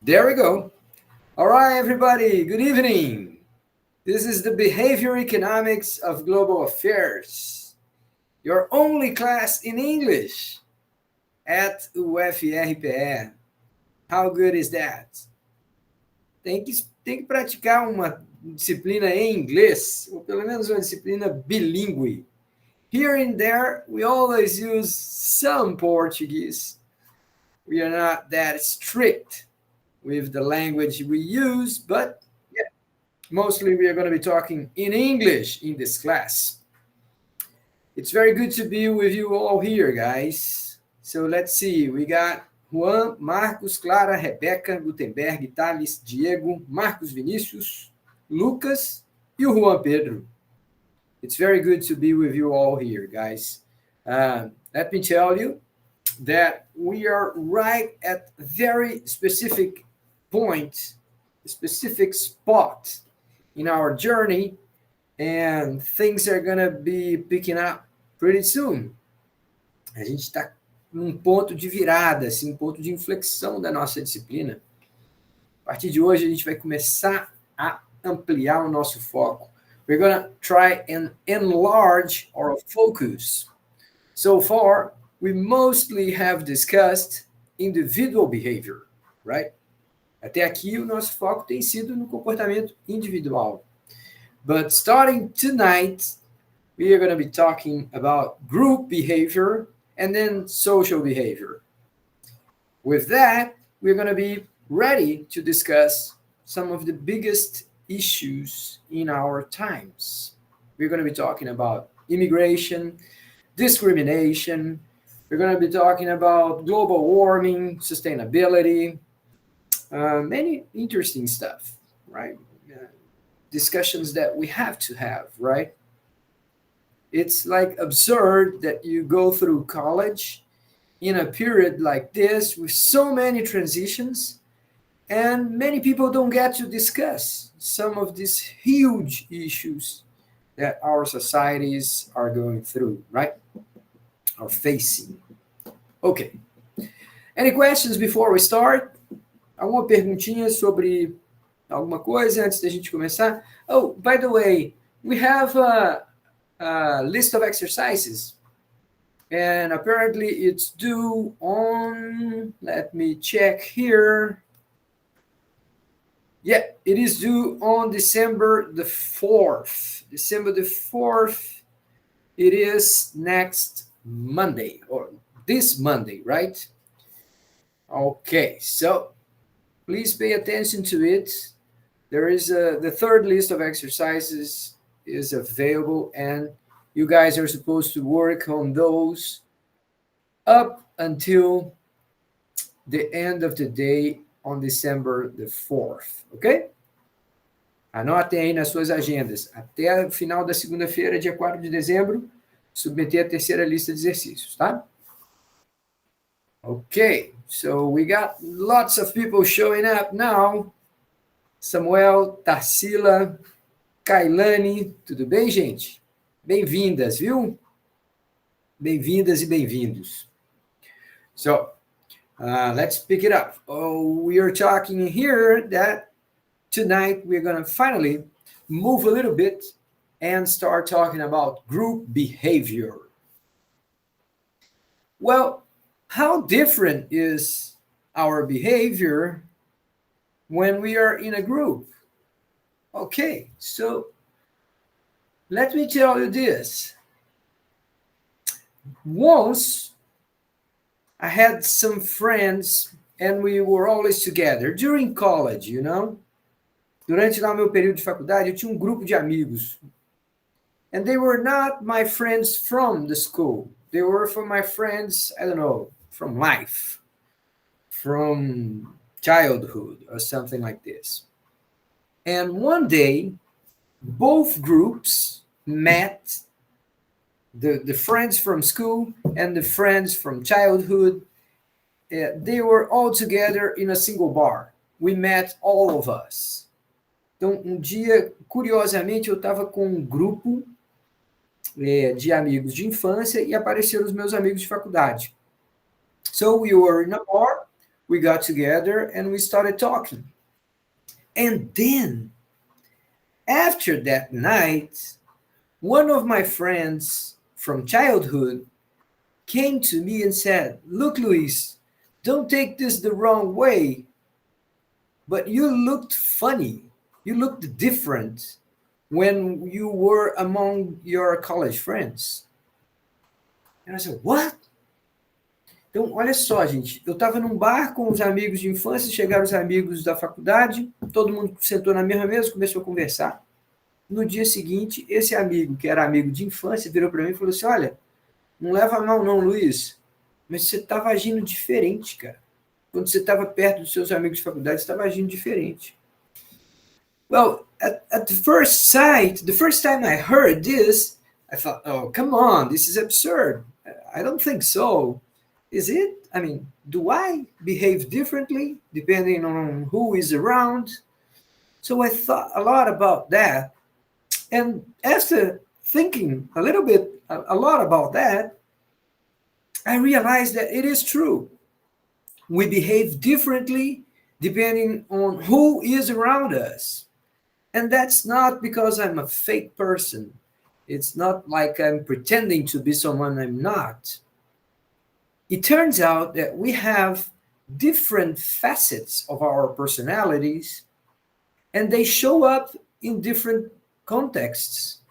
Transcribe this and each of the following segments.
There we go. All right, everybody. Good evening. This is the Behavior Economics of Global Affairs, your only class in English at UFRPE. How good is that? Tem que praticar uma disciplina em inglês, ou pelo menos uma disciplina bilíngue. Here and there, we always use some Portuguese. We are not that strict with the language we use, but yeah, mostly we are going to be talking in English in this class. It's very good to be with you all here, guys. So let's see, we got Juan, Marcos, Clara, Rebeca, Gutenberg, Thales, Diego, Marcos Vinícius, Lucas e o Juan Pedro. It's very good to be with you all here, guys. Let me tell you that we are right at a very specific point, a specific spot in our journey, and things are gonna be picking up pretty soon. A gente está num ponto de virada, assim, um ponto de inflexão da nossa disciplina. A partir de hoje, a gente vai começar a ampliar o nosso foco. We're gonna try and enlarge our focus. So far, we mostly have discussed individual behavior, right? Até aqui, o nosso foco tem sido no comportamento individual. But starting tonight, we are going to be talking about group behavior and then social behavior. With that, we're going to be ready to discuss some of the biggest issues in our times. We're going to be talking about immigration, discrimination. We're going to be talking about global warming, sustainability, many interesting stuff, right? Discussions that we have to have, right? It's like absurd that you go through college in a period like this with so many transitions, and many people don't get to discuss some of these huge issues that our societies are going through, right? Are facing. Okay. Any questions before we start? Alguma perguntinha sobre alguma coisa antes da gente começar? Oh, by the way, we have a list of exercises, and apparently it's due on, let me check here. Yeah, it is due on December the 4th. December the 4th, it is next Monday, or this Monday, right? Okay, so please pay attention to it. There is the third list of exercises is available, and you guys are supposed to work on those up until the end of the day on December the 4th, ok? Anotem aí nas suas agendas. Até o final da segunda-feira, dia 4 de dezembro, submeter a terceira lista de exercícios, tá? Okay, so we got lots of people showing up now. Samuel, Tarsila, Kailane, tudo bem, gente? Bem-vindas, viu? Bem-vindas e bem-vindos. So, let's pick it up. Oh, we are talking here that tonight we're going to finally move a little bit and start talking about group behavior. Well, how different is our behavior when we are in a group? Okay, so let me tell you this. Once I had some friends and we were always together during college, you know? Durante lá o meu período de faculdade, eu tinha um grupo de amigos. And they were not my friends from the school. They were from my friends, I don't know, from life, from childhood or something like this. And one day, both groups met, the friends from school and the friends from childhood. They were all together in a single bar. We met all of us. Então, um dia, curiosamente, eu estava com um grupo de amigos de infância e apareceram os meus amigos de faculdade. So we were in a bar we got together and we started talking. And then, after that night, one of my friends from childhood came to me and said, "Look, Luis, don't take this the wrong way, but you looked funny. You looked different when you were among your college friends." And I said, "What?" Então, olha só, gente, eu estava num bar com os amigos de infância, chegaram os amigos da faculdade, todo mundo sentou na mesma mesa, começou a conversar. No dia seguinte, esse amigo, que era amigo de infância, virou para mim e falou assim: "Olha, não leva a mal não, Luiz, mas você estava agindo diferente, cara. Quando você estava perto dos seus amigos de faculdade, você estava agindo diferente." Well, at the first sight, the first time I heard this, I thought, "Oh, come on, this is absurd. I don't think so. Is it? I mean, do I behave differently depending on who is around?" So I thought a lot about that. And after thinking a lot about that, I realized that it is true. We behave differently depending on who is around us. And that's not because I'm a fake person. It's not like I'm pretending to be someone I'm not. It turns out that we have different facets of our personalities, and they show up in different contexts.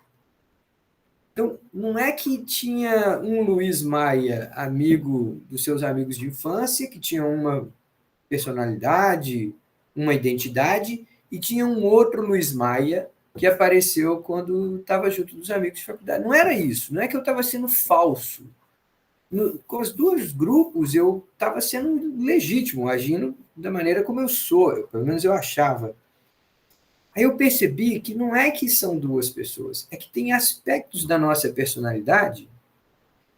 Então, não é que tinha um Luiz Maia, amigo dos seus amigos de infância, que tinha uma personalidade, uma identidade, e tinha um outro Luiz Maia que apareceu quando estava junto dos amigos de faculdade. Não era isso, não é que eu estava sendo falso. Com os dois grupos, eu estava sendo legítimo, agindo da maneira como eu sou, pelo menos eu achava. Aí eu percebi que não é que são duas pessoas, é que tem aspectos da nossa personalidade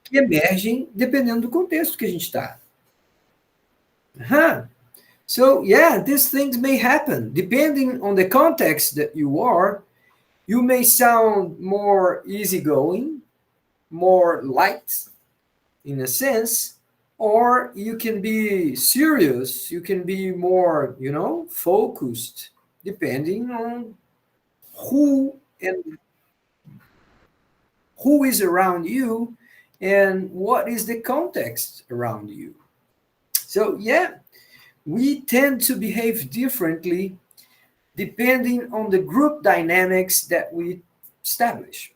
que emergem dependendo do contexto que a gente está. So, yeah, these things may happen. Depending on the context that you are, you may sound more easygoing, more light, in a sense, or you can be serious, you can be more, focused, depending on who is around you and what is the context around you. So, yeah, we tend to behave differently depending on the group dynamics that we establish.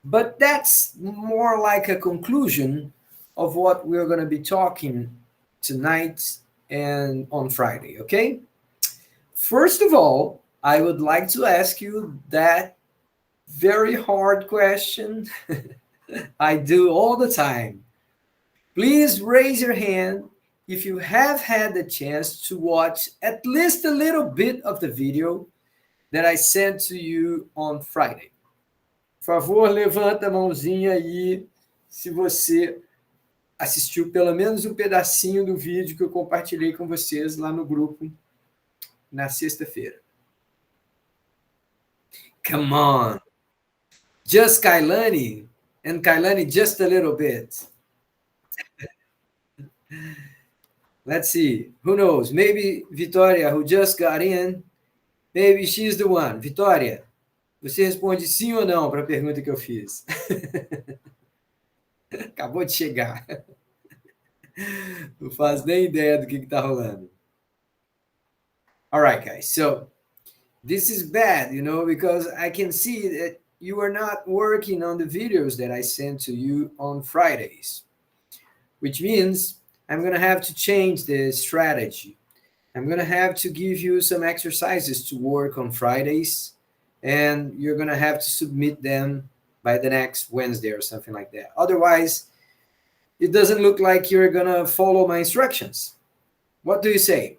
But that's more like a conclusion of what we're going to be talking tonight and on Friday, okay? First of all, I would like to ask you that very hard question I do all the time. Please raise your hand if you have had the chance to watch at least a little bit of the video that I sent to you on Friday. Por favor, levanta a mãozinha aí se você assistiu pelo menos um pedacinho do vídeo que eu compartilhei com vocês lá no grupo na sexta-feira. Come on. Just Kailani, and Kailani just a little bit. Let's see. Who knows? Maybe Vitória, who just got in, maybe she's the one. Vitória, você responde sim ou não para a pergunta que eu fiz. Acabou de chegar. Não faz nem ideia do que está rolando. All right, guys. So this is bad, because I can see that you are not working on the videos that I sent to you on Fridays, which means I'm going to have to change the strategy. I'm going to have to give you some exercises to work on Fridays, and you're going to have to submit them by the next Wednesday or something like that. Otherwise, it doesn't look like you're going to follow my instructions. What do you say?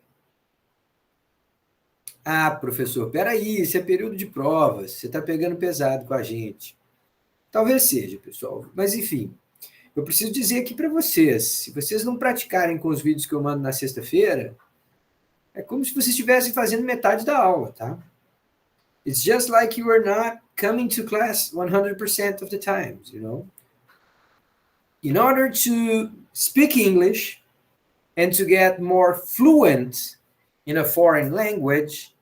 Ah, professor, peraí, isso é período de provas, você está pegando pesado com a gente. Talvez seja, pessoal, mas enfim, eu preciso dizer aqui para vocês, se vocês não praticarem com os vídeos que eu mando na sexta-feira, é como se vocês estivessem fazendo metade da aula, tá? It's just like you are not coming to class 100% of the times, In order to speak English, And to get more fluent in a foreign language,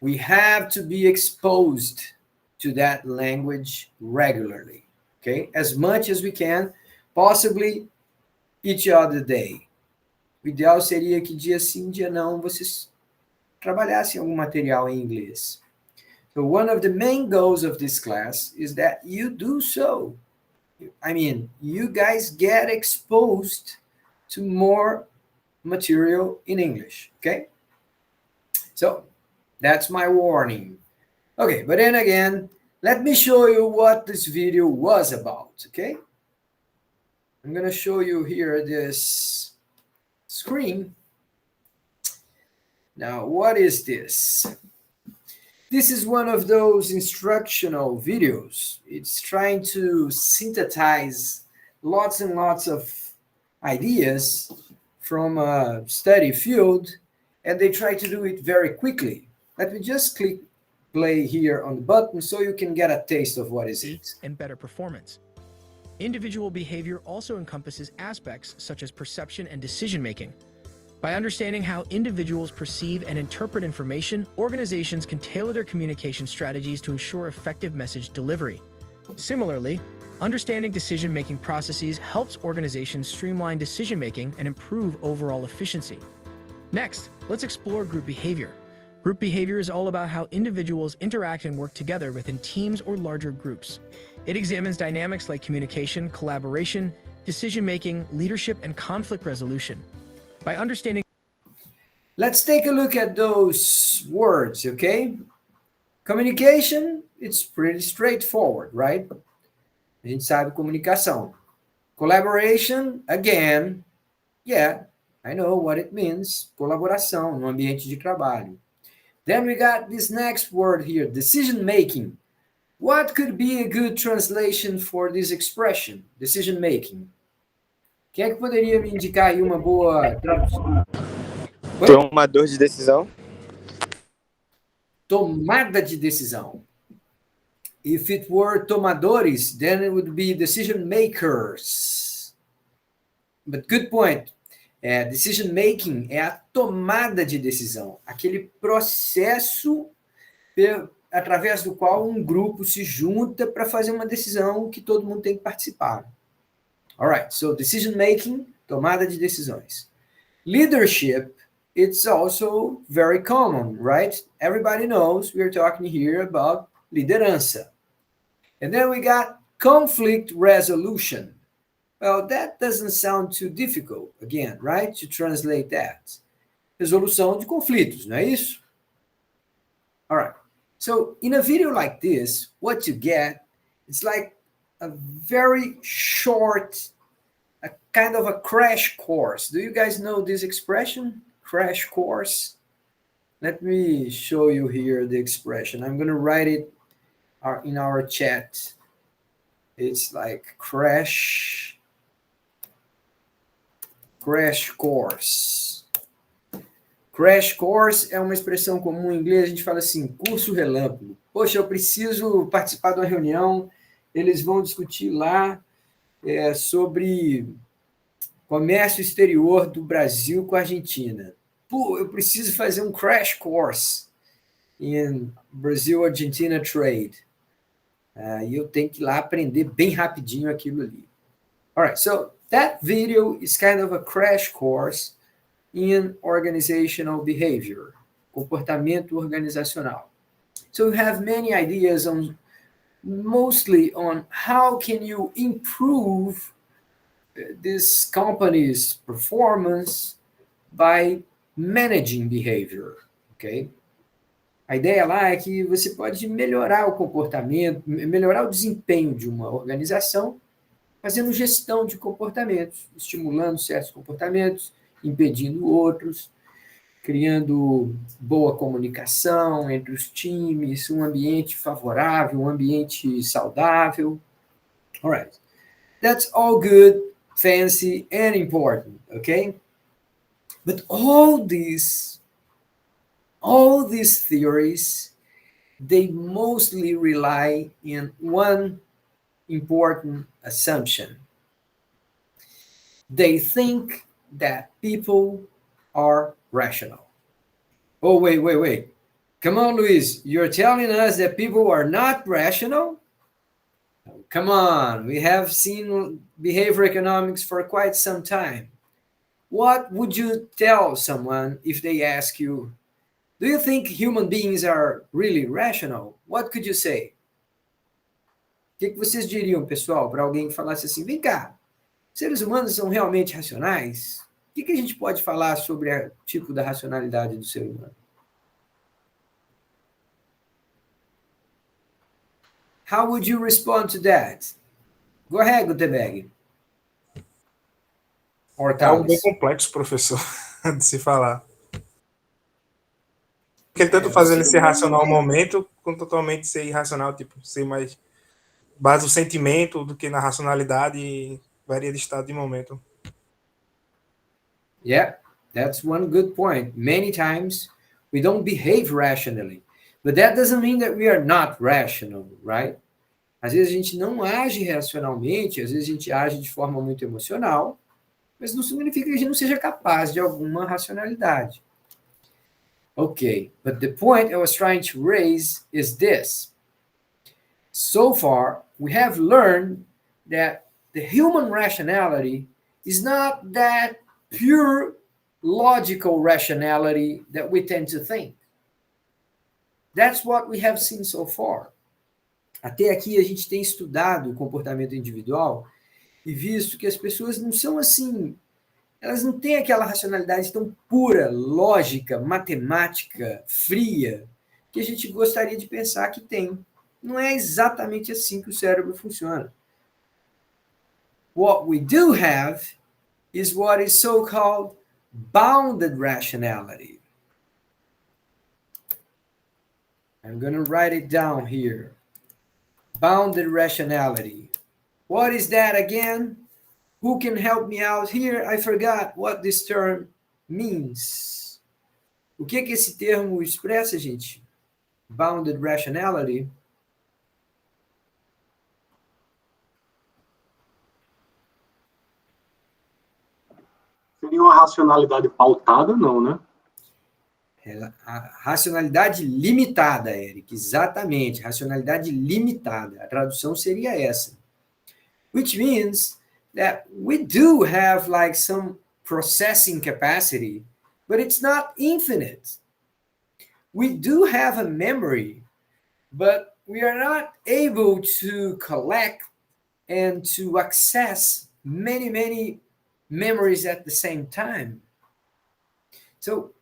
we have to be exposed to that language regularly, okay? As much as we can, possibly each other day. O ideal seria que dia sim, dia não, vocês trabalhassem algum material em inglês. So one of the main goals of this class is that you do so. I mean, you guys get exposed to more material in English, okay? So that's my warning. Okay, but then again, let me show you what this video was about, okay? I'm gonna show you here this screen. Now, what is this? This is one of those instructional videos. It's trying to synthesize lots and lots of ideas from a study field, and they try to do it very quickly. Let me just click play here on the button so you can get a taste of what is it. And better performance. Individual behavior also encompasses aspects such as perception and decision-making. By understanding how individuals perceive and interpret information, organizations can tailor their communication strategies to ensure effective message delivery. Similarly, understanding decision-making processes helps organizations streamline decision-making and improve overall efficiency. Next, let's explore group behavior. Group behavior is all about how individuals interact and work together within teams or larger groups. It examines dynamics like communication, collaboration, decision-making, leadership, and conflict resolution. By understanding... Let's take a look at those words, okay? Communication, it's pretty straightforward, right? A gente sabe comunicação. Collaboration, again, yeah, I know what it means. Colaboração no ambiente de trabalho. Then we got this next word here, decision-making. What could be a good translation for this expression, decision-making? Quem é que poderia me indicar aí uma boa tradução? Tomador de decisão. Tomada de decisão. If it were tomadores, then it would be decision makers. But good point. Decision making é a tomada de decisão, aquele processo através do qual um grupo se junta para fazer uma decisão que todo mundo tem que participar. All right, so decision making, tomada de decisões. Leadership, it's also very common, right? Everybody knows we're talking here about liderança. And then we got conflict resolution. Well, that doesn't sound too difficult, again, right? To translate that. Resolução de conflitos, não é isso? All right. So in a video like this, what you get is like a very short, a kind of a crash course. Do you guys know this expression? Crash course? Let me show you here the expression. I'm going to write it in our chat. It's like crash course. Crash course é uma expressão comum em inglês, a gente fala assim, curso relâmpago. Poxa, eu preciso participar de uma reunião, eles vão discutir lá sobre comércio exterior do Brasil com a Argentina. Pô, eu preciso fazer um crash course in Brazil-Argentina trade. E eu tenho que ir lá aprender bem rapidinho aquilo ali. All right, so that video is kind of a crash course in organizational behavior, comportamento organizacional. So we have many ideas mostly on how can you improve this company's performance by managing behavior, okay? A ideia lá é que você pode melhorar o comportamento, melhorar o desempenho de uma organização fazendo gestão de comportamentos, estimulando certos comportamentos, impedindo outros, criando boa comunicação entre os times, um ambiente favorável, um ambiente saudável. All right. That's all good, fancy, and important, okay? But all these theories, they mostly rely in one important assumption. They think that people are rational. Oh, wait. Come on, Luis. You're telling us that people are not rational? Come on. We have seen behavior economics for quite some time. What would you tell someone if they ask you, do you think human beings are really rational? What could you say? O que vocês diriam, pessoal, para alguém que falasse assim, vem cá, seres humanos são realmente racionais? O que a gente pode falar sobre o tipo da racionalidade do ser humano? How would you respond to that? Go ahead, Gutenberg. Or É algo bem Thales. complexo, professor, de se falar. Porque tanto faz ele ser racional no momento, quanto totalmente ser irracional, tipo, ser mais base no sentimento do que na racionalidade, e varia de estado de momento. Yeah, that's one good point. Many times we don't behave rationally, but that doesn't mean that we are not rational, right? Às vezes a gente não age racionalmente, às vezes a gente age de forma muito emocional, mas não significa que a gente não seja capaz de alguma racionalidade. Okay, but the point I was trying to raise is this. So far, we have learned that the human rationality is not that pure logical rationality that we tend to think. That's what we have seen so far. Até aqui a gente tem estudado o comportamento individual e visto que as pessoas não são assim, elas não têm aquela racionalidade tão pura, lógica, matemática, fria, que a gente gostaria de pensar que tem. Não é exatamente assim que o cérebro funciona. What we do have is what is so-called bounded rationality. I'm going to write it down here. Bounded rationality. What is that again? Who can help me out here? I forgot what this term means. O que esse termo expressa, gente? Bounded rationality. Seria uma racionalidade pautada, não, né? A racionalidade limitada, Eric, exatamente, racionalidade limitada. A tradução seria essa. Which means that we do have like some processing capacity, but it's not infinite. We do have a memory, but we are not able to collect and to access many memories at the same time. So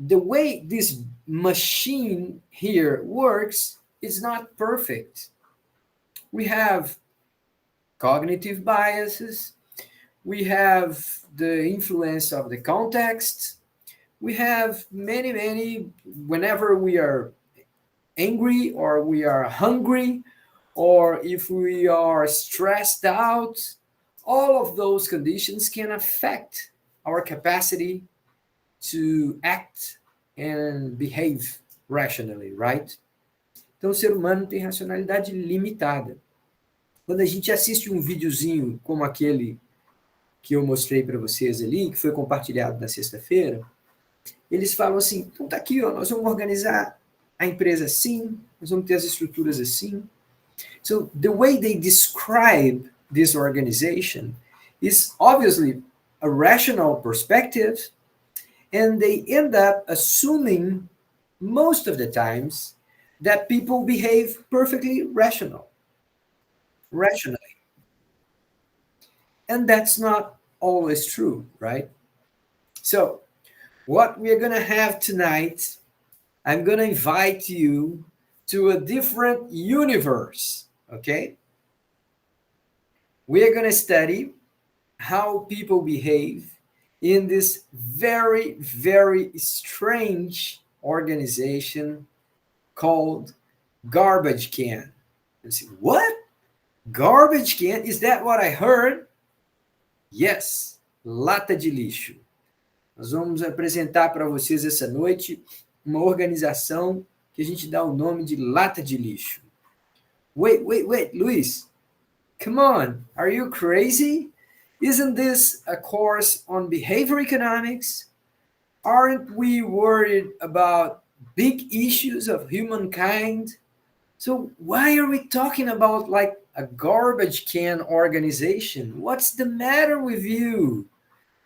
the way this machine here works is not perfect. We have cognitive biases, we have the influence of the context, we have many, whenever we are angry or we are hungry, or if we are stressed out, all of those conditions can affect our capacity to act and behave rationally, right? Então, o ser humano tem racionalidade limitada. Quando a gente assiste um videozinho como aquele que eu mostrei para vocês ali, que foi compartilhado na sexta-feira, eles falam assim, então tá aqui, ó, nós vamos organizar a empresa assim, nós vamos ter as estruturas assim. So, the way they describe this organization is obviously a rational perspective, and they end up assuming most of the times that people behave perfectly rationally. And that's not always true, right? So, what we're going to have tonight, I'm going to invite you to a different universe, okay? We are going to study how people behave in this very strange organization called Garbage Can. You say, what? Garbage Can? Is that what I heard? Yes, lata de lixo. Nós vamos apresentar para vocês essa noite uma organização que a gente dá o nome de lata de lixo. Wait, Luis. Come on, are you crazy? Isn't this a course on behavior economics? Aren't we worried about big issues of humankind? So why are we talking about like a garbage can organization? What's the matter with you?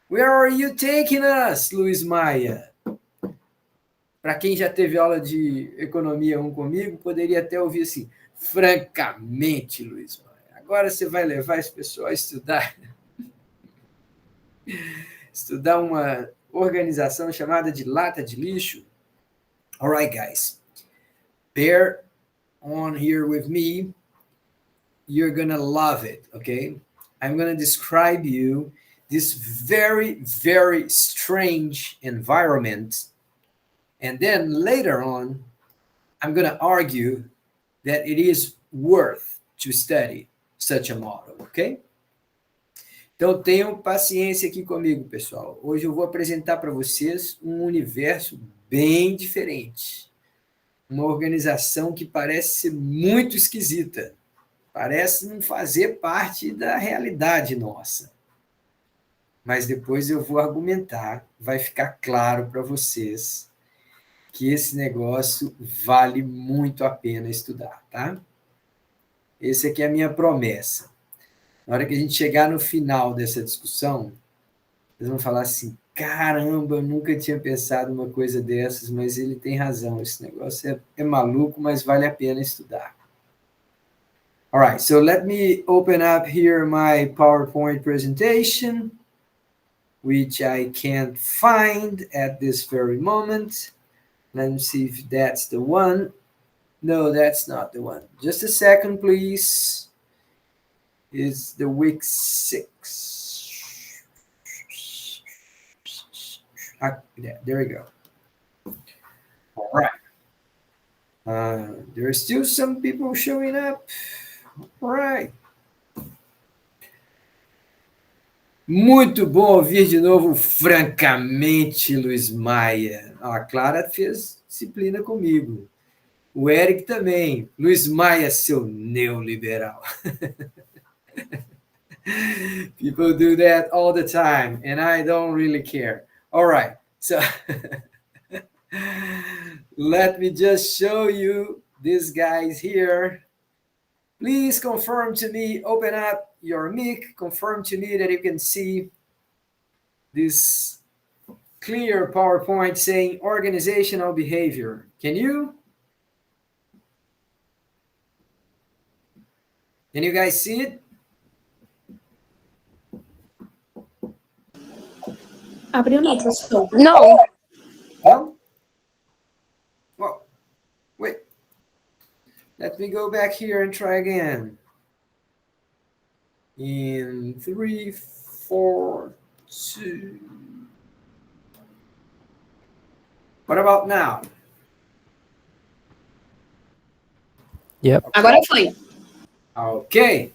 Where are you taking us, Luiz Maia? Para quem já teve aula de economia 1 comigo, poderia até ouvir assim, francamente, Luiz Maia, agora você vai levar esse pessoal a estudar uma organização chamada de lata de lixo? All right, guys, bear on here with me. You're gonna love it, okay? I'm gonna describe you this very, very strange environment. And then later on, I'm going to argue that it is worth to study such a model, ok? Então tenham paciência aqui comigo, pessoal. Hoje eu vou apresentar para vocês um universo bem diferente. Uma organização que parece ser muito esquisita. Parece não fazer parte da realidade nossa. Mas depois eu vou argumentar, vai ficar claro para vocês que esse negócio vale muito a pena estudar, tá? Essa aqui é a minha promessa. Na hora que a gente chegar no final dessa discussão, vocês vão falar assim, caramba, eu nunca tinha pensado uma coisa dessas, mas ele tem razão, esse negócio é maluco, mas vale a pena estudar. All right, so let me open up here my PowerPoint presentation, which I can't find at this very moment. Let me see if that's the one. No, that's not the one. Just a second, please. It's the week 6. Yeah, there we go. All right. There are still some people showing up. All right. Muito bom ouvir de novo, francamente, Luiz Maia. A Clara fez disciplina comigo. O Eric também. Luiz Maia, seu neoliberal. People do that all the time, and I don't really care. All right, so let me just show you these guys here. Please confirm to me, open up your mic, confirm to me that you can see this clear PowerPoint saying organizational behavior. Can you? Can you guys see it? Abriu não, professor. Não. No? Well, wait. Let me go back here and try again. In 3, 4, 2. What about now? Yep. Agora foi. Okay,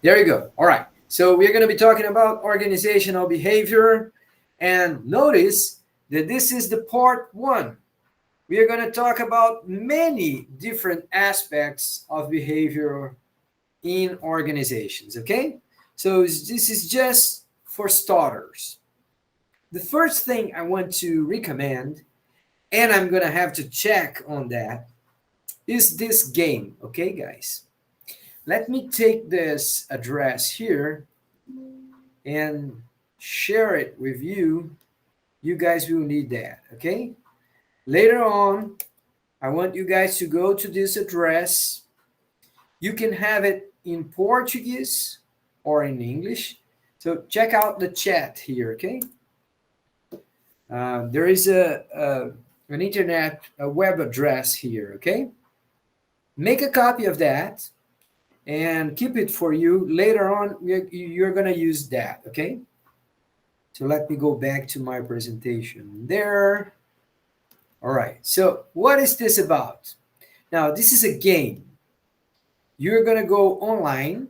there you go. All right, so we're going to be talking about organizational behavior, and notice that this is the part 1. We are going to talk about many different aspects of behavior in organizations, okay? So this is just for starters. The first thing I want to recommend, and I'm going to have to check on that, is this game, okay, guys? Let me take this address here and share it with you. You guys will need that, okay? Later on, I want you guys to go to this address. You can have it in Portuguese or in English. So check out the chat here, okay? There is an internet, a web address here, okay? Make a copy of that and keep it for you. Later on, you're going to use that, okay? So let me go back to my presentation there. All right, so what is this about? Now, this is a game. You're going to go online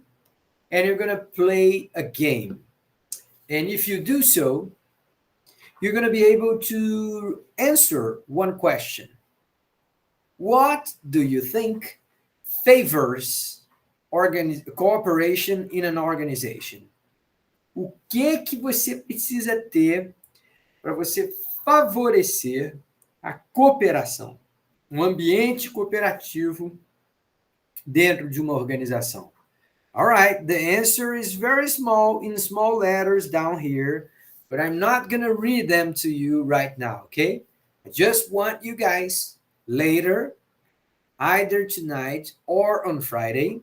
and you're going to play a game. And if you do so, you're going to be able to answer one question. What do you think favors cooperation in an organization? o que você precisa ter para você favorecer a cooperação, um ambiente cooperativo dentro de uma organização. All right, the answer is very small in small letters down here, but I'm not going to read them to you right now, okay? I just want you guys later, either tonight or on Friday,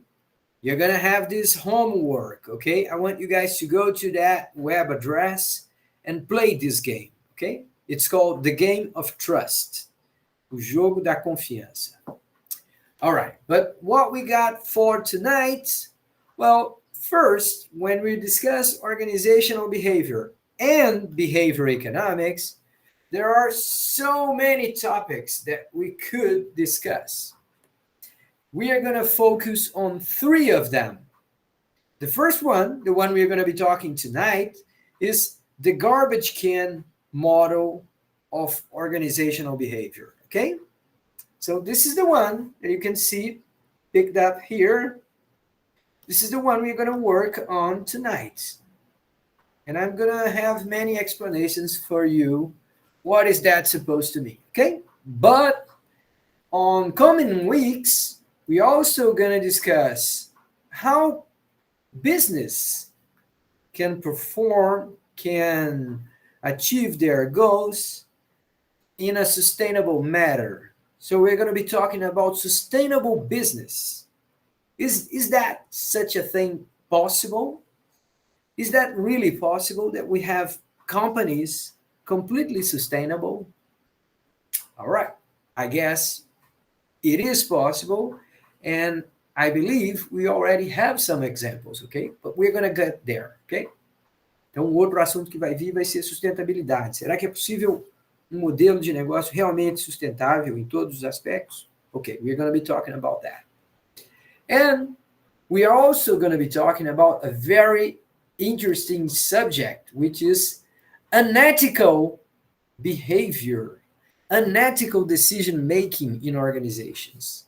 you're going to have this homework, okay? I want you guys to go to that web address and play this game, okay? It's called the Game of Trust, o jogo da confiança. All right, but what we got for tonight, well, first, when we discuss organizational behavior and behavior economics, there are so many topics that we could discuss. We are going to focus on 3 of them. The first one, the one we're going to be talking tonight, is the garbage can model of organizational behavior, okay? So this is the one that you can see picked up here. This is the one we're going to work on tonight. And I'm going to have many explanations for you. What is that supposed to mean, okay? But on coming weeks, we're also going to discuss how business can perform, can achieve their goals in a sustainable manner. So we're going to be talking about sustainable business. Is that such a thing possible? Is that really possible that we have companies completely sustainable? All right, I guess it is possible, and I believe we already have some examples, okay? But we're going to get there, okay? Então, um outro assunto que vai vir vai ser sustentabilidade. Será que é possível um modelo de negócio realmente sustentável em todos os aspectos? Okay, we're going to be talking about that. And we are also going to be talking about a very interesting subject, which is unethical behavior, unethical decision making in organizations.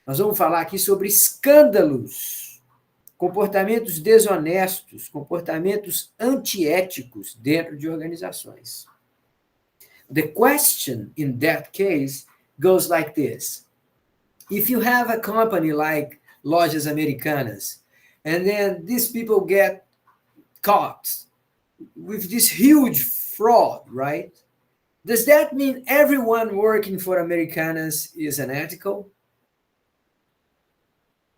Nós vamos falar aqui sobre escândalos, comportamentos desonestos, comportamentos antiéticos dentro de organizações. The question in that case goes like this. If you have a company like Lojas Americanas, and then these people get caught with this huge fraud, right? Does that mean everyone working for Americanas is unethical?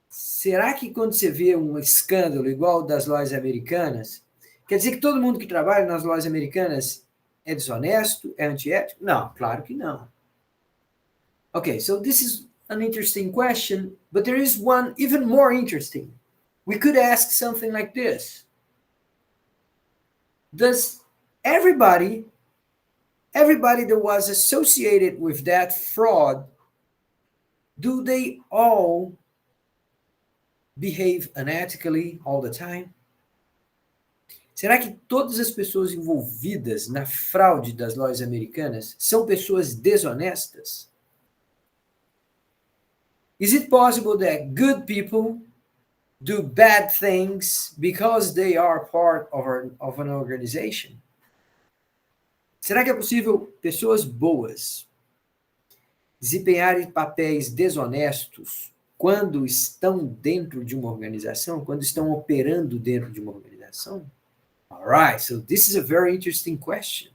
Será que quando você vê um escândalo igual o das lojas americanas, quer dizer que todo mundo que trabalha nas lojas americanas é desonesto, é antiético? Não, claro que não. Okay, so this is an interesting question, but there is one even more interesting. We could ask something like this. Does everybody that was associated with that fraud, do they all behave unethically all the time? Será que todas as pessoas envolvidas na fraude das lojas americanas são pessoas desonestas? Is it possible that good people do bad things because they are part of an organization? Será que é possível pessoas boas desempenharem papéis desonestos quando estão dentro de uma organização, quando estão operando dentro de uma organização? All right, so this is a very interesting question.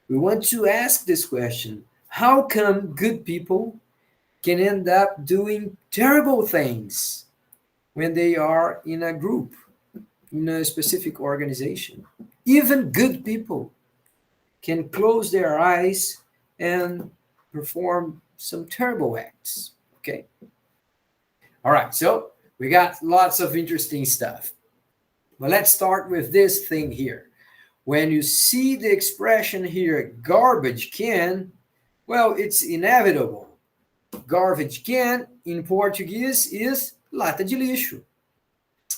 We want to ask this question. How come good people can end up doing terrible things when they are in a group, in a specific organization? Even good people can close their eyes and perform some terrible acts, okay? All right, so we got lots of interesting stuff. But let's start with this thing here. When you see the expression here, garbage can, well, it's inevitable. Garbage can, in Portuguese, is lata de lixo.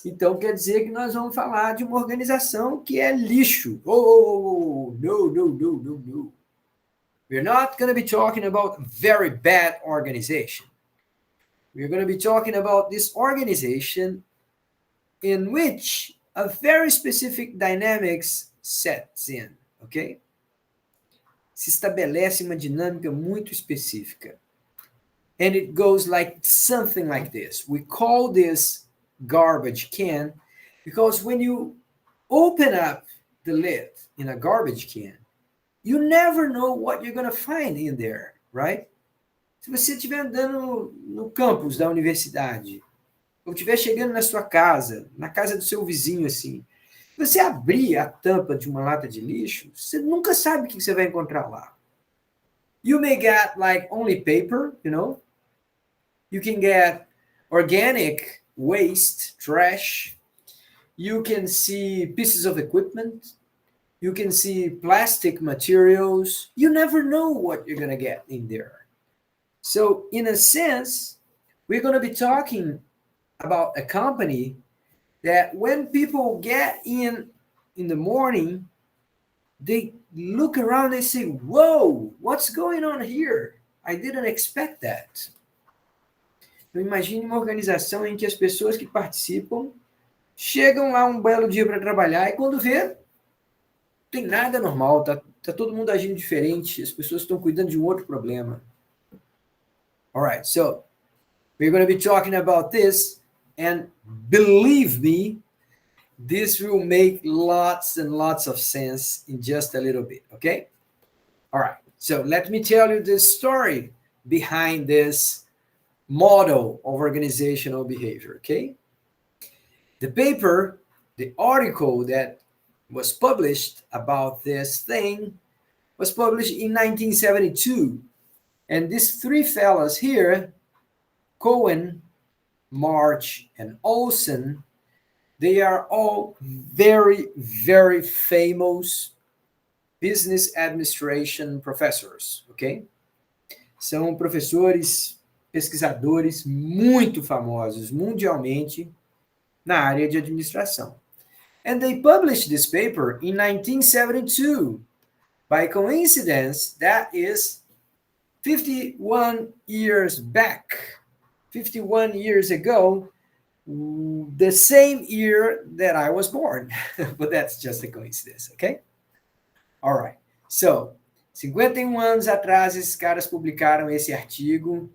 Então, quer dizer que nós vamos falar de uma organização que é lixo. Oh, no. We're not going to be talking about a very bad organization. We're going to be talking about this organization in which a very specific dynamics sets in, ok? Se estabelece uma dinâmica muito específica. And it goes like something like this. We call this garbage can because when you open up the lid in a garbage can, you never know what you're going to find in there, right? Se você estiver andando no campus da universidade, ou estiver chegando na sua casa, na casa do seu vizinho, assim, você abrir a tampa de uma lata de lixo, você nunca sabe o que você vai encontrar lá. You may get like only paper, you know? You can get organic waste, trash. You can see pieces of equipment. You can see plastic materials. You never know what you're going to get in there. So, in a sense, we're going to be talking about a company that when people get in the morning, they look around and say, whoa, what's going on here? I didn't expect that. Então, imagine uma organização em que as pessoas que participam chegam lá um belo dia para trabalhar e quando vê, não tem nada normal, tá todo mundo agindo diferente, as pessoas estão cuidando de um outro problema. All right, so we're going to be talking about this, and believe me, this will make lots and lots of sense in just a little bit, okay? All right, so let me tell you the story behind this model of organizational behavior, okay? The paper, the article that was published about this thing was published in 1972. And these three fellas here, Cohen, March, and Olson, they are all very, very famous business administration professors, okay? São professores, pesquisadores muito famosos mundialmente na área de administração. And they published this paper in 1972. By coincidence, that is 51 years back, 51 years ago, the same year that I was born. But that's just a coincidence, okay? All right. So, 51 anos atrás, esses caras publicaram esse artigo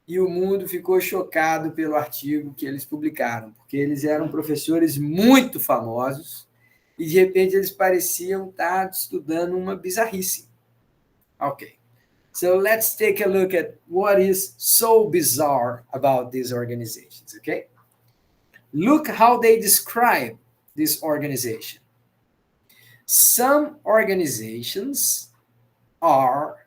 e o mundo ficou chocado pelo artigo que eles publicaram, porque eles eram professores muito famosos e, de repente, eles pareciam estar estudando uma bizarrice. Ok. So, let's take a look at what is so bizarre about these organizations, okay? Look how they describe this organization. Some organizations are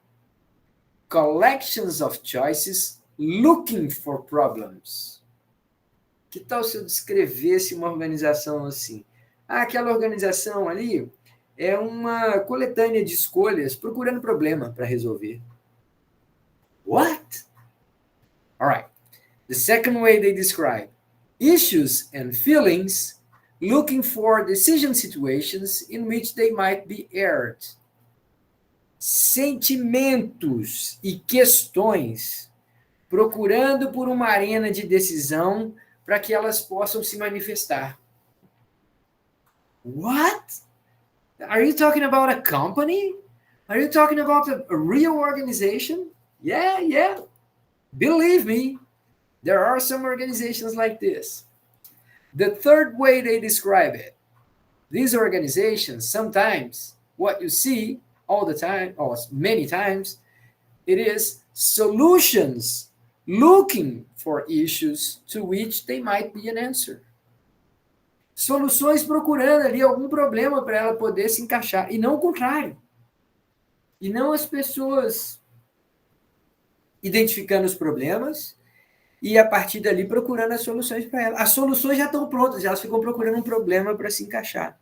collections of choices looking for problems. Que tal se eu descrevesse uma organização assim? Ah, aquela organização ali é uma coletânea de escolhas procurando problema para resolver. What? All right. The second way they describe issues and feelings looking for decision situations in which they might be aired. Sentimentos e questões procurando por uma arena de decisão para que elas possam se manifestar. What? Are you talking about a company? Are you talking about a real organization? Yeah. Believe me, there are some organizations like this. The third way they describe it, these organizations, sometimes what you see all the time, or many times, it is solutions looking for issues to which they might be an answer. Soluções procurando ali algum problema para ela poder se encaixar, e não o contrário. E não as pessoas identificando os problemas e a partir dali procurando as soluções para ela. As soluções já estão prontas, elas ficam procurando um problema para se encaixar.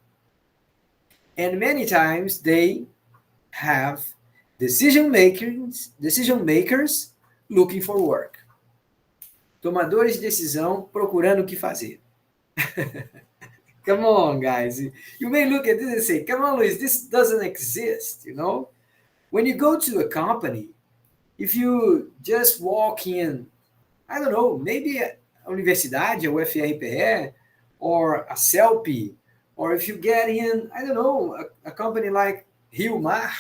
And many times they have decision makers looking for work. Tomadores de decisão procurando o que fazer. Come on, guys. You may look at this and say, come on, Luis, this doesn't exist, you know? When you go to a company, if you just walk in, I don't know, maybe a universidade, a UFRPE, or a CELP, Or if you get in, I don't know, a company like Rio Mar,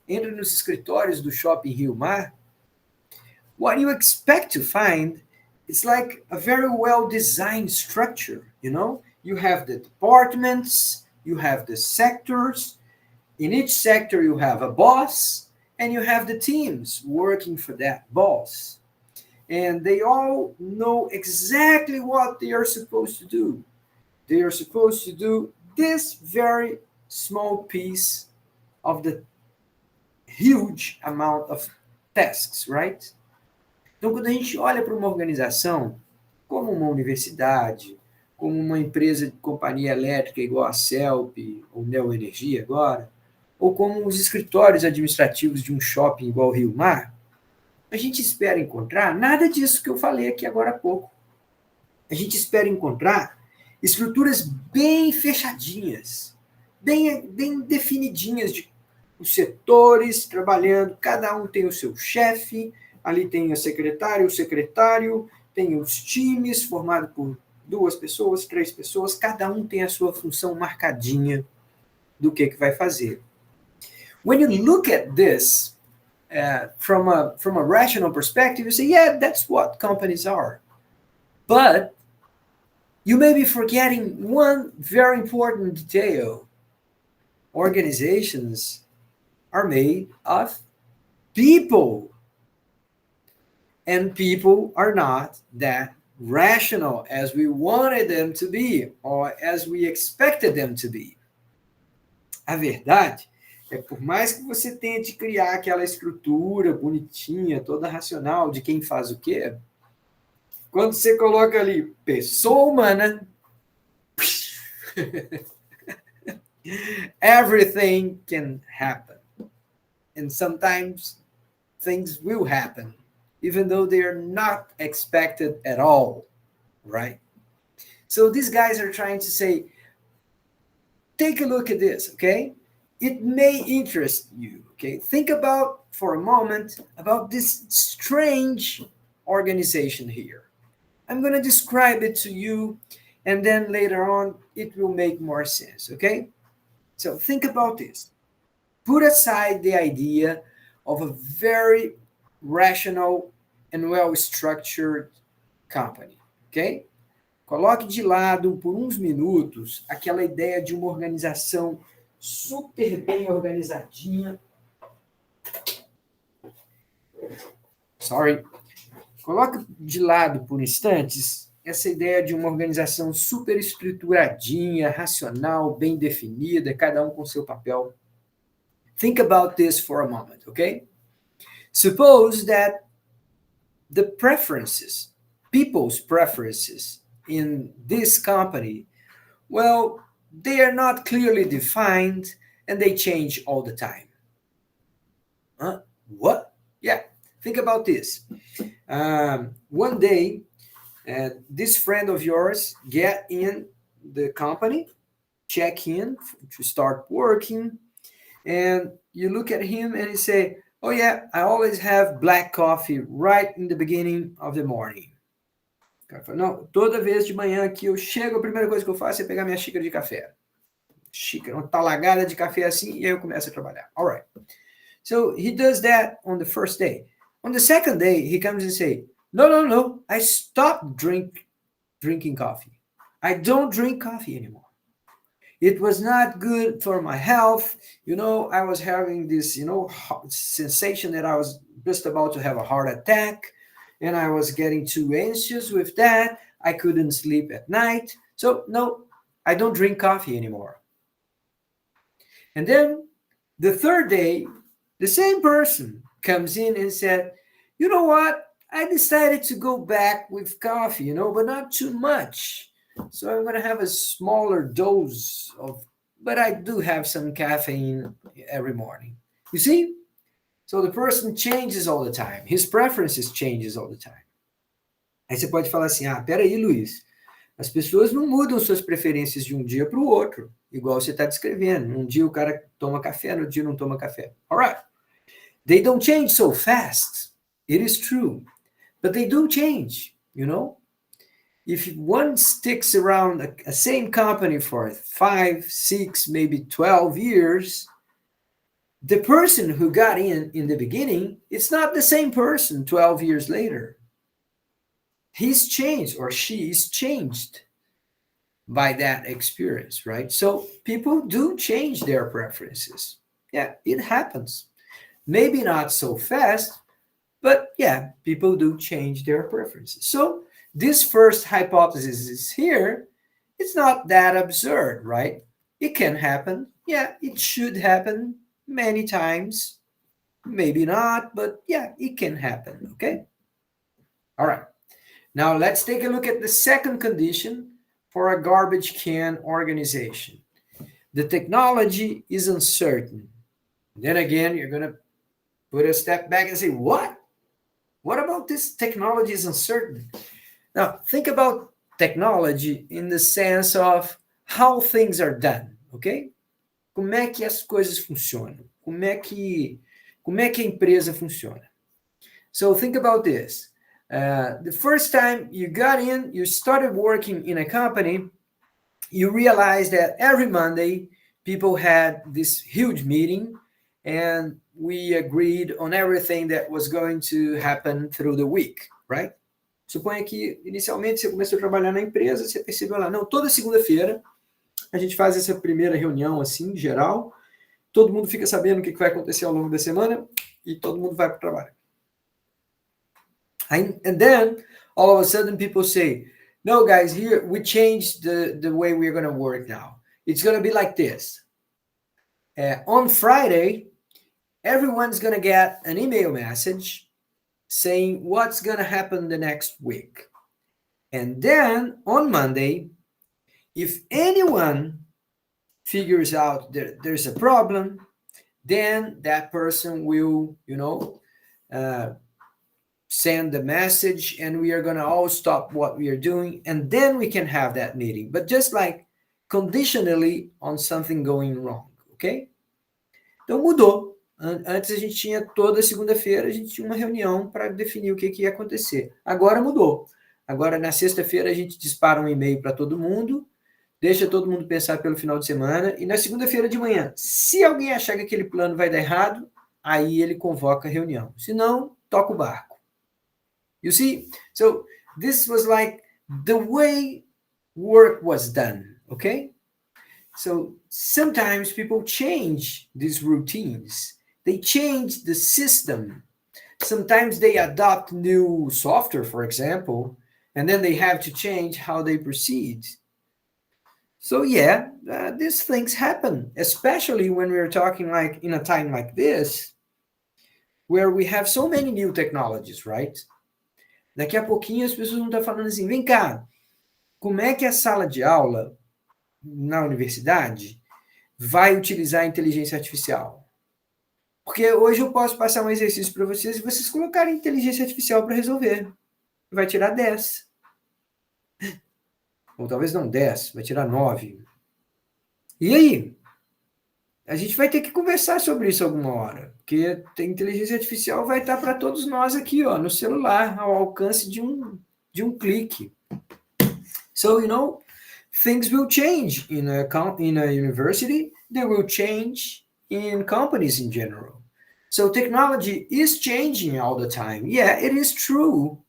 entra nos escritórios do shopping Rio Mar, what you expect to find is like a very well-designed structure, you know? You have the departments, you have the sectors. In each sector, you have a boss, and you have the teams working for that boss. And they all know exactly what they are supposed to do. They are supposed to do this very small piece of the huge amount of tasks, right? Então, quando a gente olha para uma organização, como uma universidade, como uma empresa de companhia elétrica igual a Celp ou Neoenergia agora, ou como os escritórios administrativos de um shopping igual o Rio Mar, a gente espera encontrar nada disso que eu falei aqui agora há pouco. A gente espera encontrar estruturas bem fechadinhas, bem definidinhas, de os setores trabalhando, cada um tem o seu chefe, ali tem a secretária, o secretário, tem os times formados por 2 pessoas, 3 pessoas, cada um tem a sua função marcadinha do que vai fazer. When you look at this from a rational perspective, you say, yeah, that's what companies are. But you may be forgetting one very important detail. Organizations are made of people. And people are not that rational as we wanted them to be or as we expected them to be. A verdade é, por mais que você tente criar aquela estrutura bonitinha, toda racional de quem faz o quê, quando você coloca ali pessoa humana, everything can happen. And sometimes things will happen, even though they are not expected at all, right? So these guys are trying to say, take a look at this, okay? It may interest you, okay? Think about, for a moment, about this strange organization here. I'm going to describe it to you, and then later on, it will make more sense, okay? So think about this. Put aside the idea of a very rational and well-structured company, ok? Coloque de lado por uns minutos aquela ideia de uma organização super bem organizadinha. Coloque de lado por instantes essa ideia de uma organização super estruturadinha, racional, bem definida, cada um com seu papel. Think about this for a moment, okay? Suppose that the preferences, people's preferences in this company, well, they are not clearly defined and they change all the time. What? Yeah, think about this. One day, this friend of yours get in the company, check in to start working, and you look at him and you say, oh yeah, I always have black coffee right in the beginning of the morning. O cara fala, não, toda vez de manhã que eu chego, a primeira coisa que eu faço é pegar minha xícara de café. Xícara, uma talagada de café assim, e aí eu começo a trabalhar. All right. So he does that on the first day. On the second day, he comes and say, no, I stopped drinking coffee. I don't drink coffee anymore. It was not good for my health. You know, I was having this, sensation that I was just about to have a heart attack. And I was getting too anxious with that. I couldn't sleep at night. So, no, I don't drink coffee anymore. And then the third day, the same person comes in and said, you know what? I decided to go back with coffee, but not too much. So I'm going to have a smaller dose but I do have some caffeine every morning. You see? So the person changes all the time. His preferences changes all the time. Aí você pode falar assim, peraí, Luiz, as pessoas não mudam suas preferências de um dia para o outro, igual você está descrevendo. Um dia o cara toma café, no dia não toma café. All right. They don't change so fast. It is true. But they do change, if one sticks around a same company for 5, 6, maybe 12 years, the person who got in the beginning, it's not the same person 12 years later. He's changed or she's changed by that experience, right? So people do change their preferences. Yeah, it happens. Maybe not so fast, but yeah, people do change their preferences. So this first hypothesis is here. It's not that absurd, right? It can happen. Yeah, it should happen many times. Maybe not, but yeah, it can happen, okay? All right. Now let's take a look at the second condition for a garbage can organization. The technology is uncertain. Then again, you're going to put a step back and say, what? What about this technology is uncertain? Now, think about technology in the sense of how things are done, ok? Como é que as coisas funcionam? Como é que a empresa funciona? So think about this. The first time you got in, you started working in a company, you realized that every Monday people had this huge meeting and we agreed on everything that was going to happen through the week, right? Suponha que inicialmente você começou a trabalhar na empresa, você percebeu lá, não, toda segunda-feira a gente faz essa primeira reunião assim, geral, todo mundo fica sabendo o que vai acontecer ao longo da semana e todo mundo vai para o trabalho. And then, all of a sudden, people say, no, guys, here, we changed the way we're going to work now. It's going to be like this. On Friday, everyone's going to get an email message saying what's going to happen the next week. And then, on Monday, if anyone figures out that there's a problem, then that person will, send the message and we are going to all stop what we are doing and then we can have that meeting, but just like conditionally on something going wrong, ok? Então mudou. Antes a gente tinha toda segunda-feira, a gente tinha uma reunião para definir o que ia acontecer. Agora mudou. Agora na sexta-feira a gente dispara um e-mail para todo mundo, deixa todo mundo pensar pelo final de semana e na segunda-feira de manhã, se alguém achar que aquele plano vai dar errado, aí ele convoca a reunião. Se não, toca o barco. You see? So this was like the way work was done, okay? So sometimes people change these routines. They change the system. Sometimes they adopt new software, for example, and then they have to change how they proceed. So yeah, these things happen, especially when we're talking like in a time like this, where we have so many new technologies, right? Daqui a pouquinho as pessoas vão estar falando assim, vem cá, como é que a sala de aula na universidade vai utilizar a inteligência artificial? Porque hoje eu posso passar um exercício para vocês e vocês colocarem inteligência artificial para resolver. Vai tirar 10. Ou talvez não 10, vai tirar 9. E aí? A gente vai ter que conversar sobre isso alguma hora, porque a inteligência artificial vai estar para todos nós aqui, ó, no celular, ao alcance de um clique. So, things will change in a university, they will change in companies in general. So technology is changing all the time. Yeah, it is true.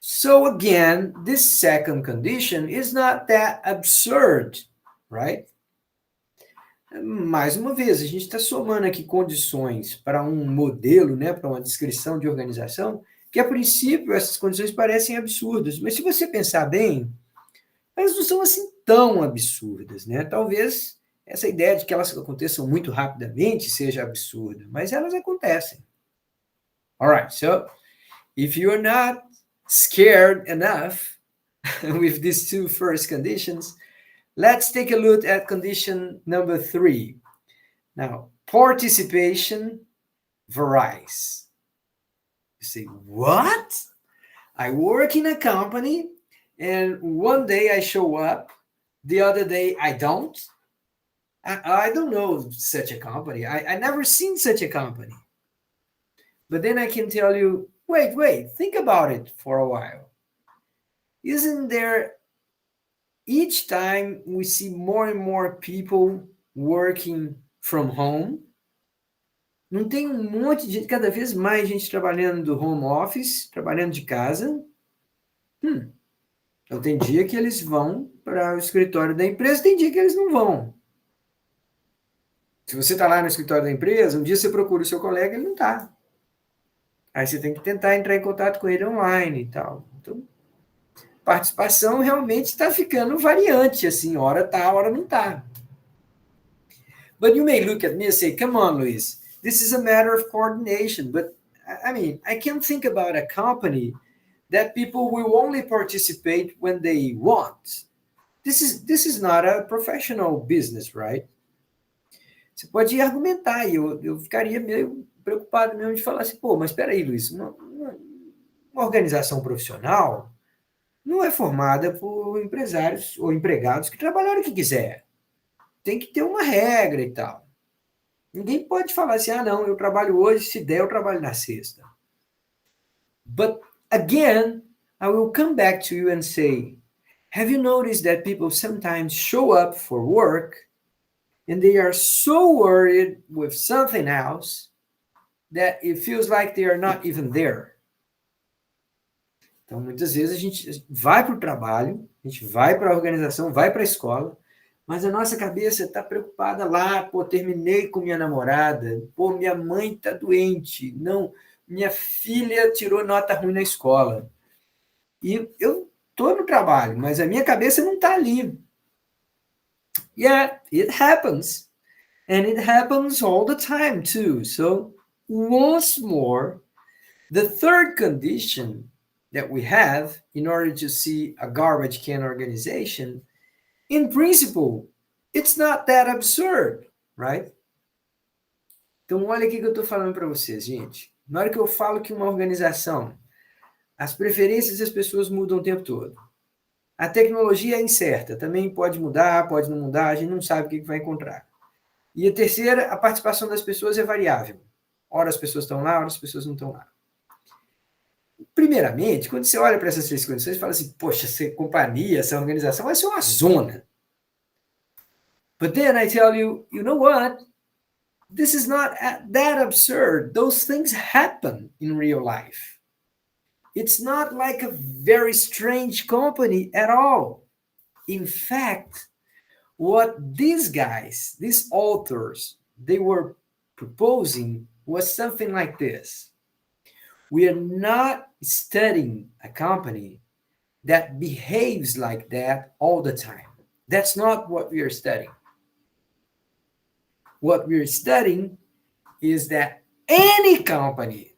So again, this second condition is not that absurd, right? Mais uma vez, a gente está somando aqui condições para um modelo, né, para uma descrição de organização, que a princípio essas condições parecem absurdas, mas se você pensar bem, elas não são assim tão absurdas, né? Talvez essa ideia de que elas aconteçam muito rapidamente seja absurda, mas elas acontecem. All right, so if you are not scared enough with these two first conditions, let's take a look at condition number 3. Now, participation varies. You say, what? I work in a company and one day I show up, the other day I don't. I don't know such a company. I never seen such a company. But then I can tell you, wait, think about it for a while. isn't there, each time we see more and more people working from home, não tem um monte de gente, cada vez mais gente trabalhando do home office, trabalhando de casa? Então tem dia que eles vão para o escritório da empresa, tem dia que eles não vão. Se você está lá no escritório da empresa, um dia você procura o seu colega, ele não está. Aí você tem que tentar entrar em contato com ele online e tal. Então, participação realmente está ficando variante, assim, hora tá, hora não tá. But you may look at me and say, come on, Luis, this is a matter of coordination. But, I mean, I can't think about a company that people will only participate when they want. This is not a professional business, right? Você pode argumentar, e eu ficaria meio preocupado mesmo de falar assim, pô, mas espera aí, Luiz, uma organização profissional não é formada por empresários ou empregados que trabalham o que quiser. Tem que ter uma regra e tal. Ninguém pode falar assim, não, eu trabalho hoje, se der, eu trabalho na sexta. But, again, I will come back to you and say, have you noticed that people sometimes show up for work and they are so worried with something else that it feels like they are not even there? Então, muitas vezes a gente vai para o trabalho, a gente vai para a organização, vai para a escola, mas a nossa cabeça está preocupada lá, pô, terminei com minha namorada, pô, minha mãe está doente, não, minha filha tirou nota ruim na escola. E eu estou no trabalho, mas a minha cabeça não está ali. Yeah, it happens. And it happens all the time, too. So, once more, the third condition that we have in order to see a garbage can organization, in principle, it's not that absurd, right? Então, olha o que eu estou falando para vocês, gente. Na hora que eu falo que uma organização, as preferências das pessoas mudam o tempo todo. A tecnologia é incerta, também pode mudar, pode não mudar, a gente não sabe o que vai encontrar. E a terceira, a participação das pessoas é variável. Ora as pessoas estão lá, ora as pessoas não estão lá. Primeiramente, quando você olha para essas três condições, você fala assim, poxa, essa companhia, essa organização vai ser uma zona. But then I tell you, you know what? This is not that absurd. Those things happen in real life. It's not like a very strange company at all. In fact, what these guys, these authors, they were proposing was something like this. We are not studying a company that behaves like that all the time. That's not what we are studying. What we are studying is that any company,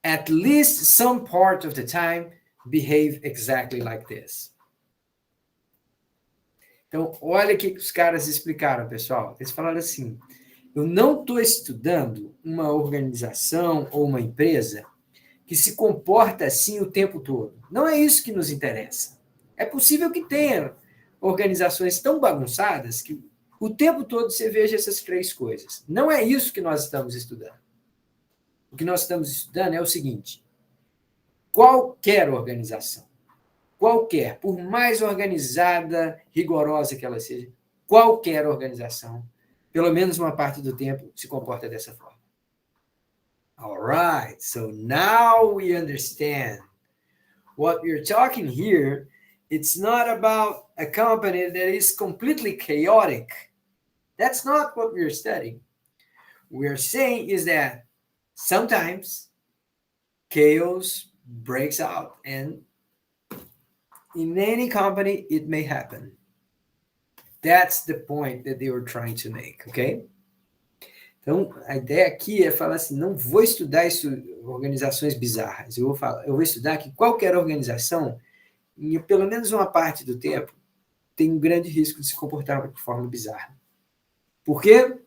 at least some part of the time, behave exactly like this. Então, olha o que os caras explicaram, pessoal. Eles falaram assim, eu não estou estudando uma organização ou uma empresa que se comporta assim o tempo todo. Não é isso que nos interessa. É possível que tenha organizações tão bagunçadas que o tempo todo você veja essas três coisas. Não é isso que nós estamos estudando. O que nós estamos estudando é o seguinte, qualquer organização, qualquer, por mais organizada, rigorosa que ela seja, qualquer organização, pelo menos uma parte do tempo, se comporta dessa forma. All right, so now we understand what we're talking here. It's not about a company that is completely chaotic. That's not what we're studying. We're saying is that sometimes chaos breaks out, and in any company, it may happen. That's the point that they were trying to make, okay? Então, a ideia aqui é falar assim, não vou estudar isso, organizações bizarras. Eu vou estudar que qualquer organização, em pelo menos uma parte do tempo, tem um grande risco de se comportar de forma bizarra. Por quê?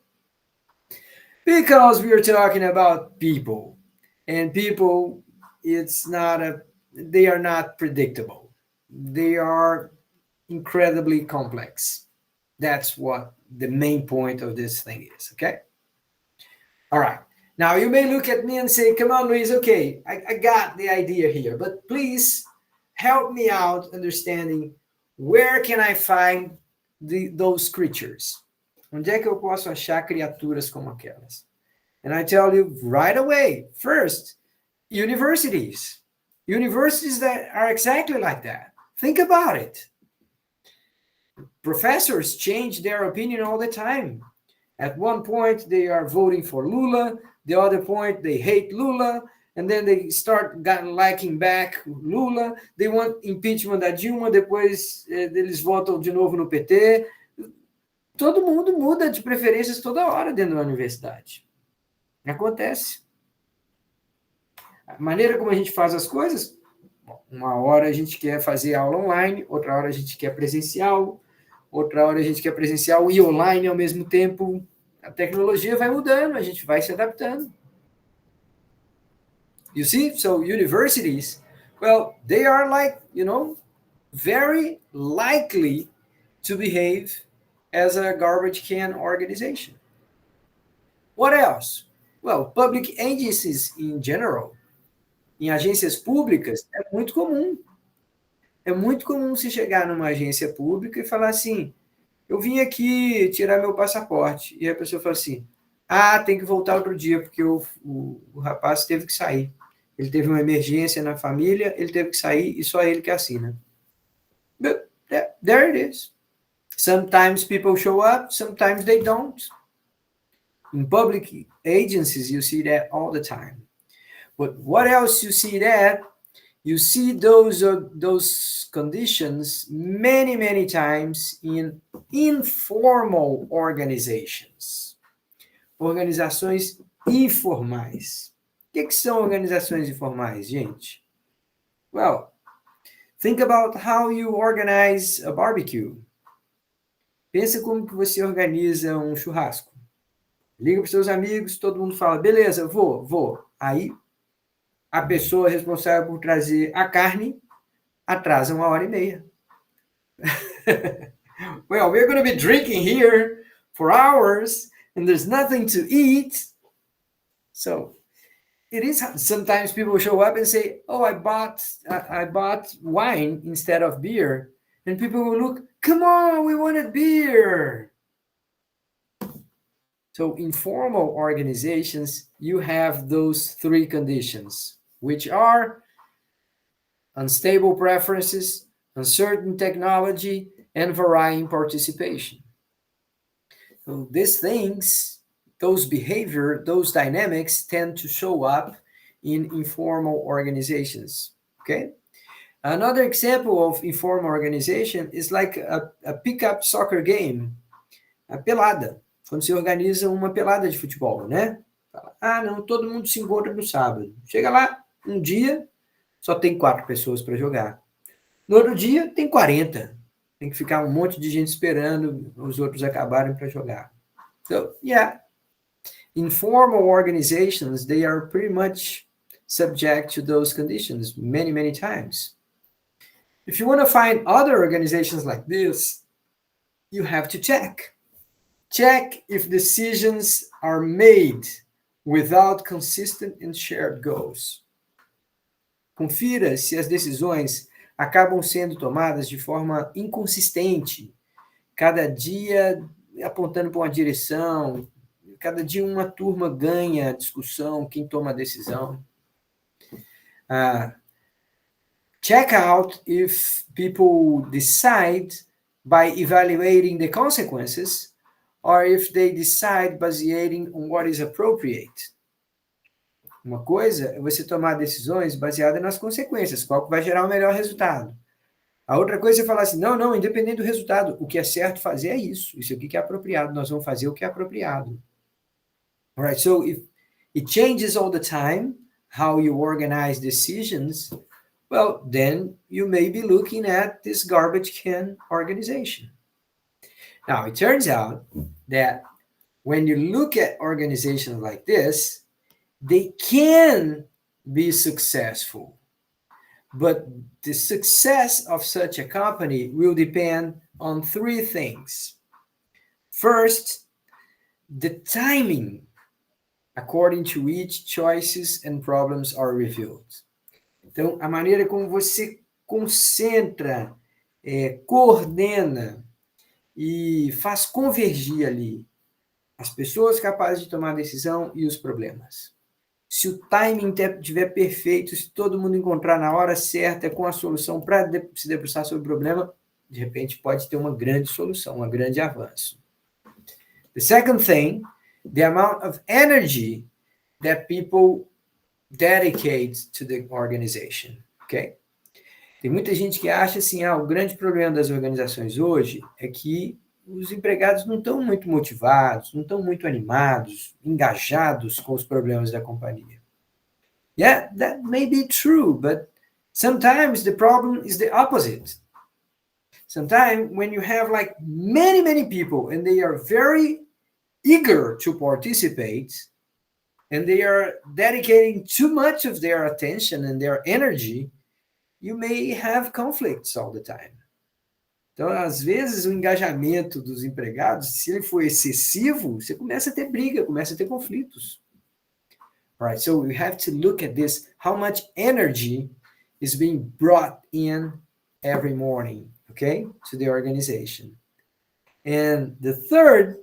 Because we are talking about people. And people, they are not predictable. They are incredibly complex. That's what the main point of this thing is, okay? All right. Now, you may look at me and say, come on, Luis, okay, I got the idea here, but please help me out understanding where can I find those creatures? Onde é que eu posso achar criaturas como aquelas? And I tell you right away, first, universities. Universities that are exactly like that. Think about it. Professors change their opinion all the time. At one point, they are voting for Lula. The other point, they hate Lula. And then they start liking back Lula. They want impeachment da Dilma. Depois, eles votam de novo no PT. Todo mundo muda de preferências toda hora dentro da universidade. Acontece. A maneira como a gente faz as coisas, uma hora a gente quer fazer aula online, outra hora a gente quer presencial, outra hora a gente quer presencial e online ao mesmo tempo. A tecnologia vai mudando, a gente vai se adaptando. You see? So universities, well, they are like, very likely to behave as a garbage can organization. What else? Well, public agencies in general. Em agências públicas, é muito comum. É muito comum se chegar numa agência pública e falar assim, eu vim aqui tirar meu passaporte. E a pessoa fala assim, tem que voltar outro dia, porque o rapaz teve que sair. Ele teve uma emergência na família, ele teve que sair e só ele que assina. But there it is. Sometimes people show up, sometimes they don't. In public agencies, you see that all the time. But what else you see that? You see those conditions many, many times in informal organizations. Organizações informais. O que são organizações informais, gente? Well, think about how you organize a barbecue. Pensa como que você organiza um churrasco. Liga para os seus amigos, todo mundo fala, beleza, vou. Aí, a pessoa responsável por trazer a carne atrasa 1h30. Well, we're going to be drinking here for hours, and there's nothing to eat. So, it is, sometimes people show up and say, I bought wine instead of beer. And people will look, come on, we wanted beer. So informal organizations, you have those three conditions, which are unstable preferences, uncertain technology, and varying participation. So these things, those behavior, those dynamics tend to show up in informal organizations, okay? Another example of informal organization is like a pickup soccer game, a pelada. Quando se organiza uma pelada de futebol, né? Fala, não, todo mundo se encontra no sábado. Chega lá, um dia, só tem 4 pessoas para jogar. No outro dia, tem 40. Tem que ficar um monte de gente esperando os outros acabarem para jogar. So, yeah. Informal organizations, they are pretty much subject to those conditions many, many times. If you want to find other organizations like this, you have to check. Check if decisions are made without consistent and shared goals. Confira se as decisões acabam sendo tomadas de forma inconsistente, cada dia apontando para uma direção, cada dia uma turma ganha a discussão, quem toma a decisão. Check out if people decide by evaluating the consequences or if they decide baseating on what is appropriate. Uma coisa é você tomar decisões baseadas nas consequências, qual que vai gerar o melhor resultado. A outra coisa é falar assim, não, independente do resultado, o que é certo fazer é isso aqui que é apropriado, nós vamos fazer o que é apropriado. All right, so if it changes all the time, how you organize decisions, well, then you may be looking at this garbage can organization. Now, it turns out that when you look at organizations like this, they can be successful. But the success of such a company will depend on 3 things. First, the timing according to which choices and problems are revealed. Então, a maneira como você concentra, coordena e faz convergir ali as pessoas capazes de tomar decisão e os problemas. Se o timing estiver perfeito, se todo mundo encontrar na hora certa com a solução para se debruçar sobre o problema, de repente pode ter uma grande solução, um grande avanço. The second thing, the amount of energy that people dedicate to the organization, ok? Tem muita gente que acha assim, o grande problema das organizações hoje é que os empregados não estão muito motivados, não estão muito animados, engajados com os problemas da companhia. Yeah, that may be true, but sometimes the problem is the opposite. Sometimes when you have like many people and they are very eager to participate and they are dedicating too much of their attention and their energy, you may have conflicts all the time. Então, às vezes, o engajamento dos empregados, se ele for excessivo, você começa a ter briga, começa a ter conflitos. All right, so we have to look at this, how much energy is being brought in every morning, okay, to the organization. And the third,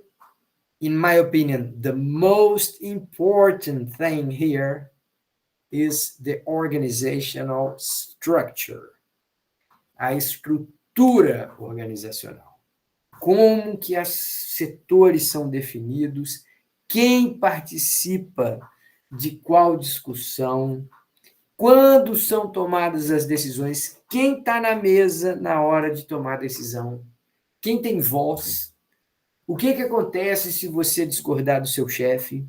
in my opinion, the most important thing here is the organizational structure, a estrutura organizacional. Como que os setores são definidos, quem participa de qual discussão, quando são tomadas as decisões, quem está na mesa na hora de tomar a decisão, quem tem voz, o que acontece se você discordar do seu chefe.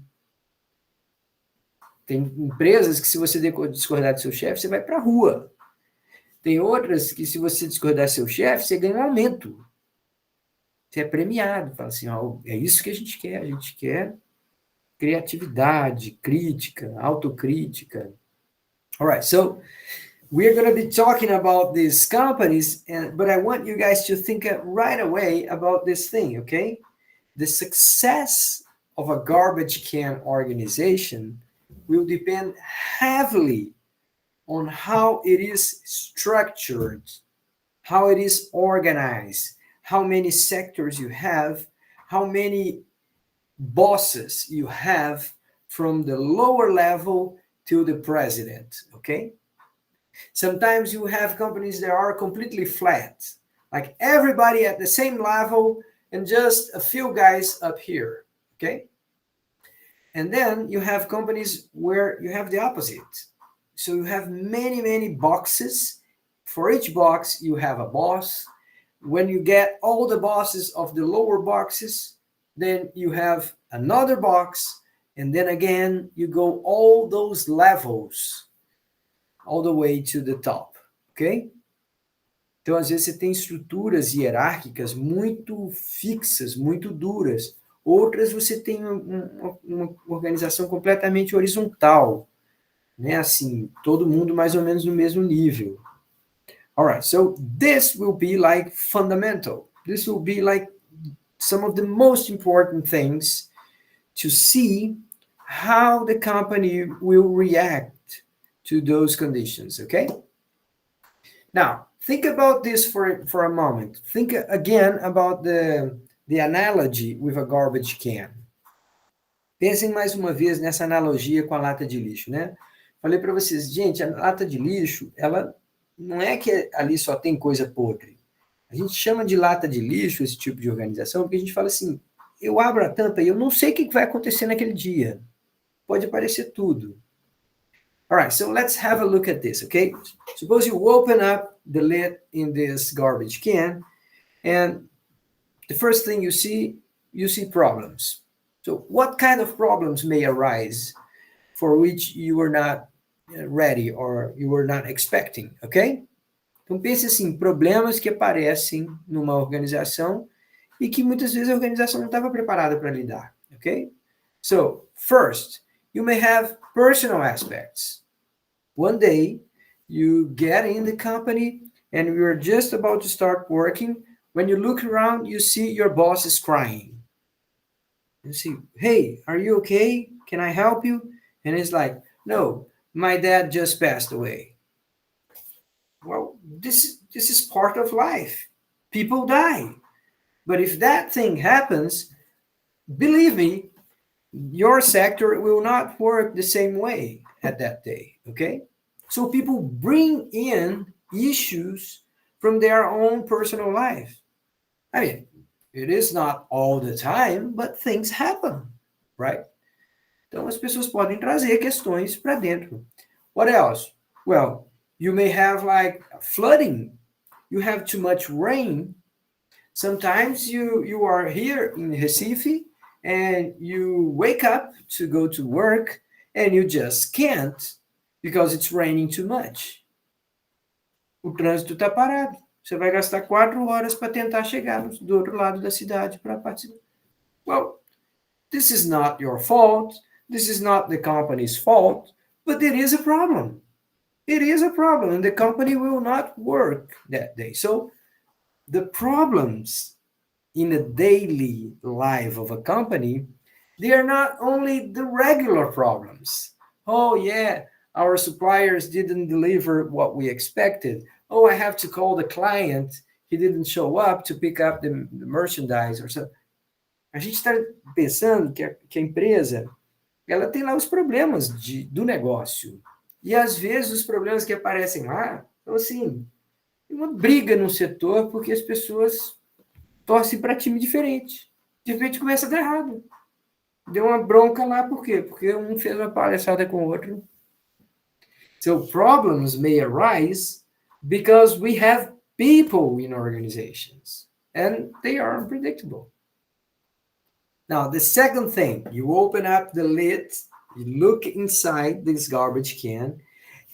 Tem empresas que se você discordar do seu chefe, você vai para a rua. Tem outras que se você discordar do seu chefe, você ganha um aumento. Você é premiado. Fala assim, é isso que a gente quer criatividade, crítica, autocrítica. All right, so we're going to be talking about these companies, but I want you guys to think right away about this thing, okay? The success of a garbage can organization will depend heavily on how it is structured, how it is organized, how many sectors you have, how many bosses you have from the lower level to the president, okay? Sometimes you have companies that are completely flat, like everybody at the same level and just a few guys up here, okay? And then you have companies where you have the opposite. So you have many boxes. For each box, you have a boss. When you get all the bosses of the lower boxes, then you have another box, and then again, you go all those levels, all the way to the top, ok? Então, às vezes, você tem estruturas hierárquicas muito fixas, muito duras. Outras, você tem uma organização completamente horizontal, né? Assim, todo mundo mais ou menos no mesmo nível. All right, so this will be like fundamental. This will be like some of the most important things to see how the company will react to those conditions, okay? Now, think about this for a moment. Think again about the analogy with a garbage can. Pensem mais uma vez nessa analogia com a lata de lixo, né? Falei para vocês, gente, a lata de lixo, ela não é que ali só tem coisa podre. A gente chama de lata de lixo esse tipo de organização porque a gente fala assim, eu abro a tampa e eu não sei o que vai acontecer naquele dia. Pode aparecer tudo. All right, so let's have a look at this, okay? Suppose you open up the lid in this garbage can, and the first thing you see problems. So what kind of problems may arise for which you were not ready or you were not expecting, okay? Então pense assim, problemas que aparecem numa organização e que muitas vezes a organização não estava preparada para lidar, okay? So, first, you may have personal aspects. One day, you get in the company and you're just about to start working. When you look around, you see your boss is crying. You see, hey, are you okay? Can I help you? And it's like, no, my dad just passed away. Well, this is part of life. People die. But if that thing happens, believe me, your sector will not work the same way at that day. Okay? So people bring in issues from their own personal life. I mean, it is not all the time, but things happen, right? Então as pessoas podem trazer questões para dentro. What else? Well, you may have like flooding. You have too much rain. Sometimes you are here in Recife and you wake up to go to work and you just can't because it's raining too much. O trânsito está parado. Você vai gastar 4 horas para tentar chegar do outro lado da cidade para participar. Well, this is not your fault. This is not the company's fault, but it is a problem. It is a problem, and the company will not work that day. So the problems in the daily life of a company, they are not only the regular problems. Oh, yeah, our suppliers didn't deliver what we expected. Oh, I have to call the client. He didn't show up to pick up the merchandise or so. A gente está pensando que a empresa ela tem lá os problemas do negócio. E às vezes os problemas que aparecem lá são assim, uma briga no setor porque as pessoas torcem para time diferente. De repente começa a dar errado. Deu uma bronca lá, por quê? Porque um fez uma palhaçada com o outro. So problems may arise because we have people in organizations and they are unpredictable. Now, the second thing, you open up the lid, you look inside this garbage can,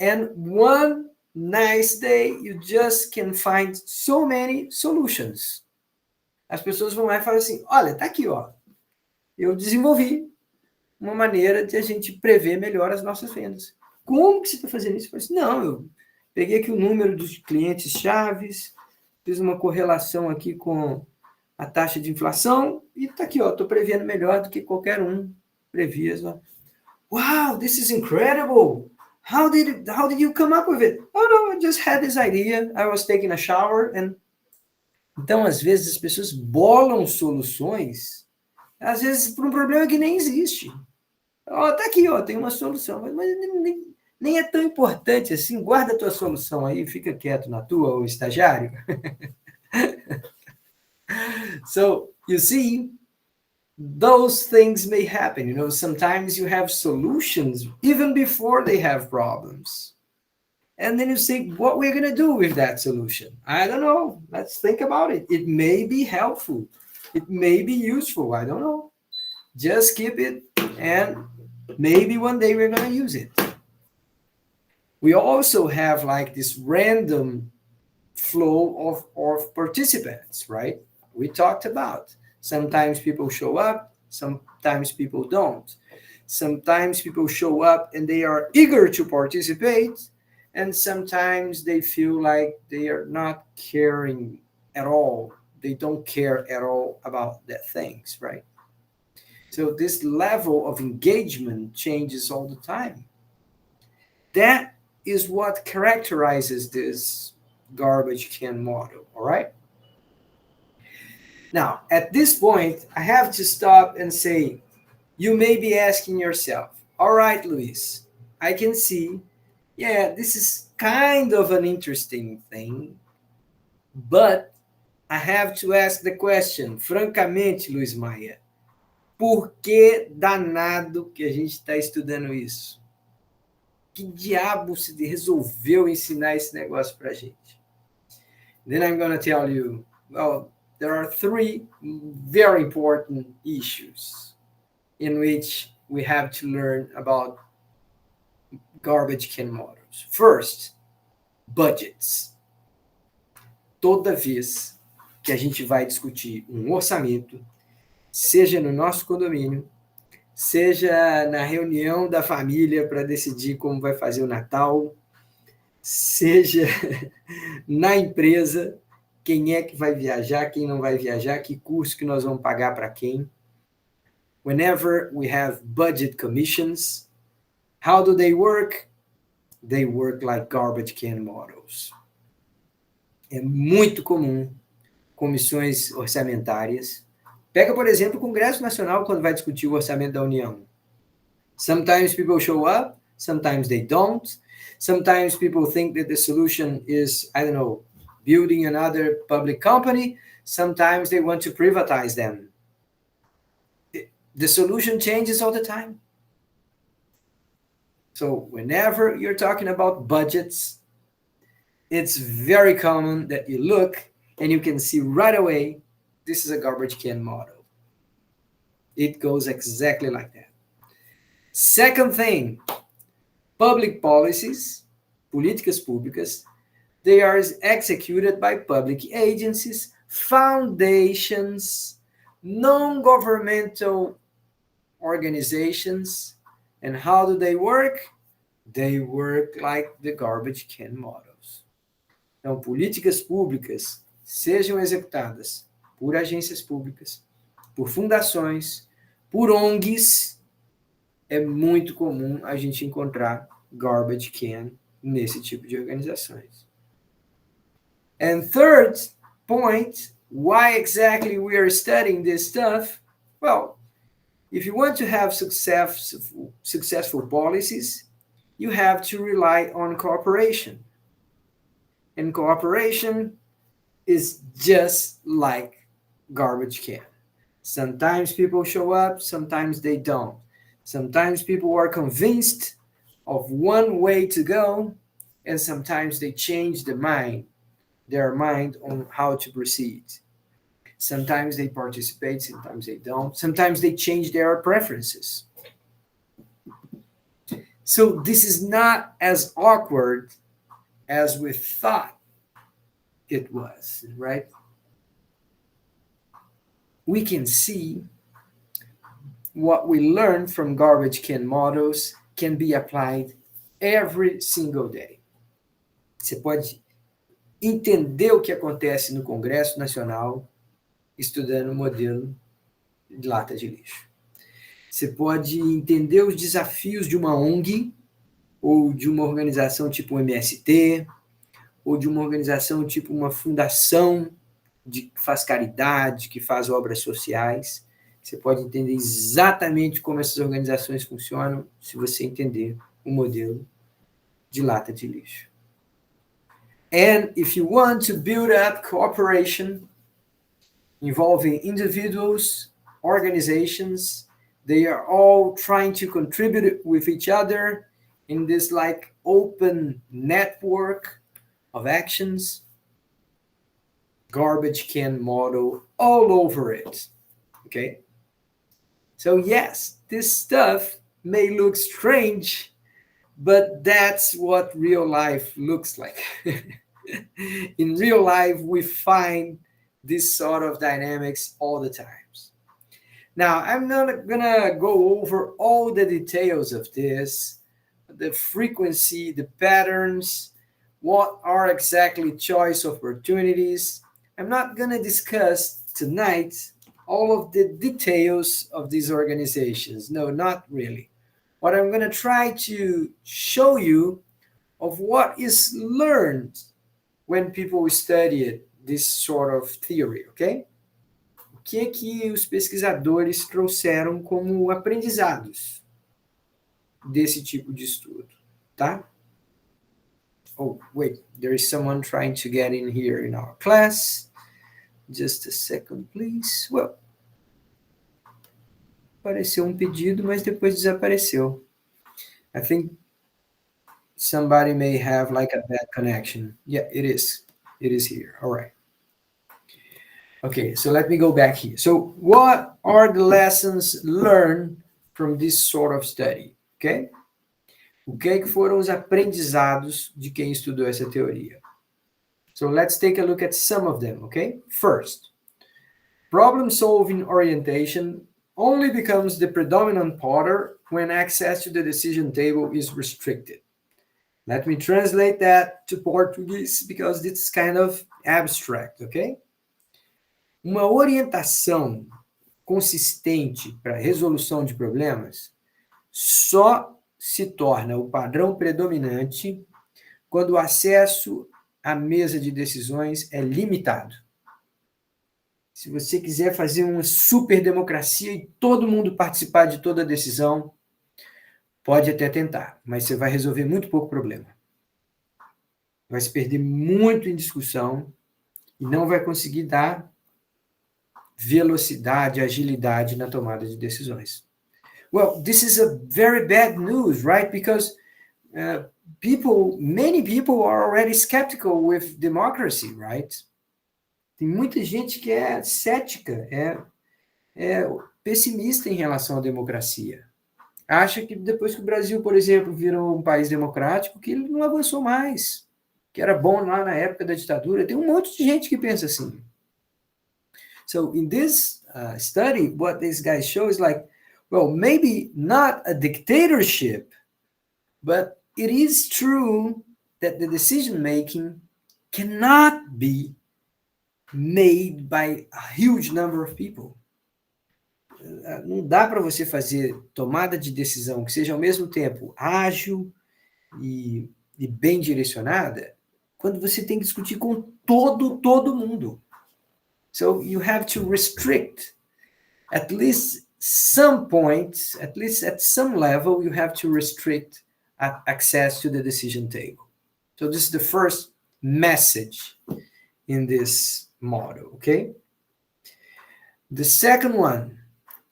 and one nice day you just can find so many solutions. As pessoas vão lá e falam assim: olha, tá aqui, ó. Eu desenvolvi uma maneira de a gente prever melhor as nossas vendas. Como que você está fazendo isso? Eu falei assim, não, eu peguei aqui o número dos clientes chaves, fiz uma correlação aqui com a taxa de inflação e tá aqui, ó, estou prevendo melhor do que qualquer um previa. Wow, this is incredible! How did you come up with it? Oh no, I just had this idea. I was taking a shower and então às vezes as pessoas bolam soluções, às vezes por um problema que nem existe. Ó, tá aqui, ó, tem uma solução, mas nem é tão importante assim. Guarda a tua solução aí, fica quieto na tua, ô estagiário. So, you see, those things may happen. You know, sometimes you have solutions even before they have problems. And then you say, what we're going to do with that solution? I don't know. Let's think about it. It may be helpful. It may be useful. I don't know. Just keep it, and maybe one day we're going to use it. We also have like this random flow of participants, right? We talked about. Sometimes people show up, sometimes people don't. Sometimes people show up and they are eager to participate, and sometimes they feel like they are not caring at all. They don't care at all about the things, right? So this level of engagement changes all the time. That is what characterizes this garbage can model, all right? Now, at this point, I have to stop and say, you may be asking yourself, all right, Luis, I can see, yeah, this is kind of an interesting thing, but I have to ask the question, francamente, Luis Maia, por que danado que a gente está estudando isso? Que diabo se resolveu ensinar esse negócio para a gente? Then I'm going to tell you, well, there are 3 very important issues in which we have to learn about garbage can models. First, budgets. Toda vez que a gente vai discutir um orçamento, seja no nosso condomínio, seja na reunião da família para decidir como vai fazer o Natal, seja na empresa, quem é que vai viajar, quem não vai viajar, que curso que nós vamos pagar para quem. Whenever we have budget commissions, how do they work? They work like garbage can models. É muito comum comissões orçamentárias. Pega, por exemplo, o Congresso Nacional quando vai discutir o orçamento da União. Sometimes people show up, sometimes they don't. Sometimes people think that the solution is, I don't know, building another public company. Sometimes they want to privatize them. The solution changes all the time. So whenever you're talking about budgets, it's very common that you look and you can see right away, this is a garbage can model. It goes exactly like that. Second thing, public policies, políticas públicas, they are executed by public agencies, foundations, non-governmental organizations. And how do they work? They work like the garbage can models. Então, políticas públicas sejam executadas por agências públicas, por fundações, por ONGs, é muito comum a gente encontrar garbage can nesse tipo de organizações. And third point, why exactly we are studying this stuff? Well, if you want to have successful policies, you have to rely on cooperation. And cooperation is just like garbage can. Sometimes people show up, sometimes they don't. Sometimes people are convinced of one way to go, and sometimes they change their mind on how to proceed. Sometimes they participate, sometimes they don't. Sometimes they change their preferences. So this is not as awkward as we thought it was, right? We can see what we learned from garbage can models can be applied every single day. Você pode entender o que acontece no Congresso Nacional estudando o modelo de lata de lixo. Você pode entender os desafios de uma ONG ou de uma organização tipo MST, ou de uma organização tipo uma fundação que faz caridade, que faz obras sociais. Você pode entender exatamente como essas organizações funcionam se você entender o modelo de lata de lixo. And if you want to build up cooperation involving individuals, organizations, they are all trying to contribute with each other in this like open network of actions, garbage can model all over it, okay? So yes, this stuff may look strange, but that's what real life looks like. In real life, we find this sort of dynamics all the times. Now, I'm not gonna go over all the details of this, the frequency, the patterns, what are exactly choice opportunities. I'm not gonna discuss tonight all of the details of these organizations. No, not really. What I'm gonna try to show you of what is learned when people study this sort of theory, okay? O que os pesquisadores trouxeram como aprendizados desse tipo de estudo, tá? Oh, wait, there is someone trying to get in here in our class. Just a second, please. Well, apareceu um pedido, mas depois desapareceu. I think somebody may have like a bad connection. Yeah, it is. It is here. All right. Okay, so let me go back here. So what are the lessons learned from this sort of study? Okay? O que foram os aprendizados de quem estudou essa teoria? So let's take a look at some of them, okay? First, problem-solving orientation only becomes the predominant pattern when access to the decision table is restricted. Let me translate that to Portuguese because it's kind of abstract, okay? Uma orientação consistente para resolução de problemas só se torna o padrão predominante quando o acesso à mesa de decisões é limitado. Se você quiser fazer uma super democracia e todo mundo participar de toda a decisão, pode até tentar, mas você vai resolver muito pouco problema. Vai se perder muito em discussão e não vai conseguir dar velocidade, agilidade na tomada de decisões. Well, this is a very bad news, right? Because many people are already skeptical with democracy, right? Tem muita gente que é cética, é pessimista em relação à democracia. Acha que depois que o Brasil, por exemplo, virou um país democrático, que ele não avançou mais, que era bom lá na época da ditadura. Tem um monte de gente que pensa assim. So in this study, what these guys show is like, well, maybe not a dictatorship, but it is true that the decision-making cannot be made by a huge number of people. Não dá para você fazer tomada de decisão que seja ao mesmo tempo ágil e bem direcionada quando você tem que discutir com todo mundo. So you have to restrict at least some points, at least at some level, you have to restrict access to the decision table. So this is the first message in this model, okay? The second one,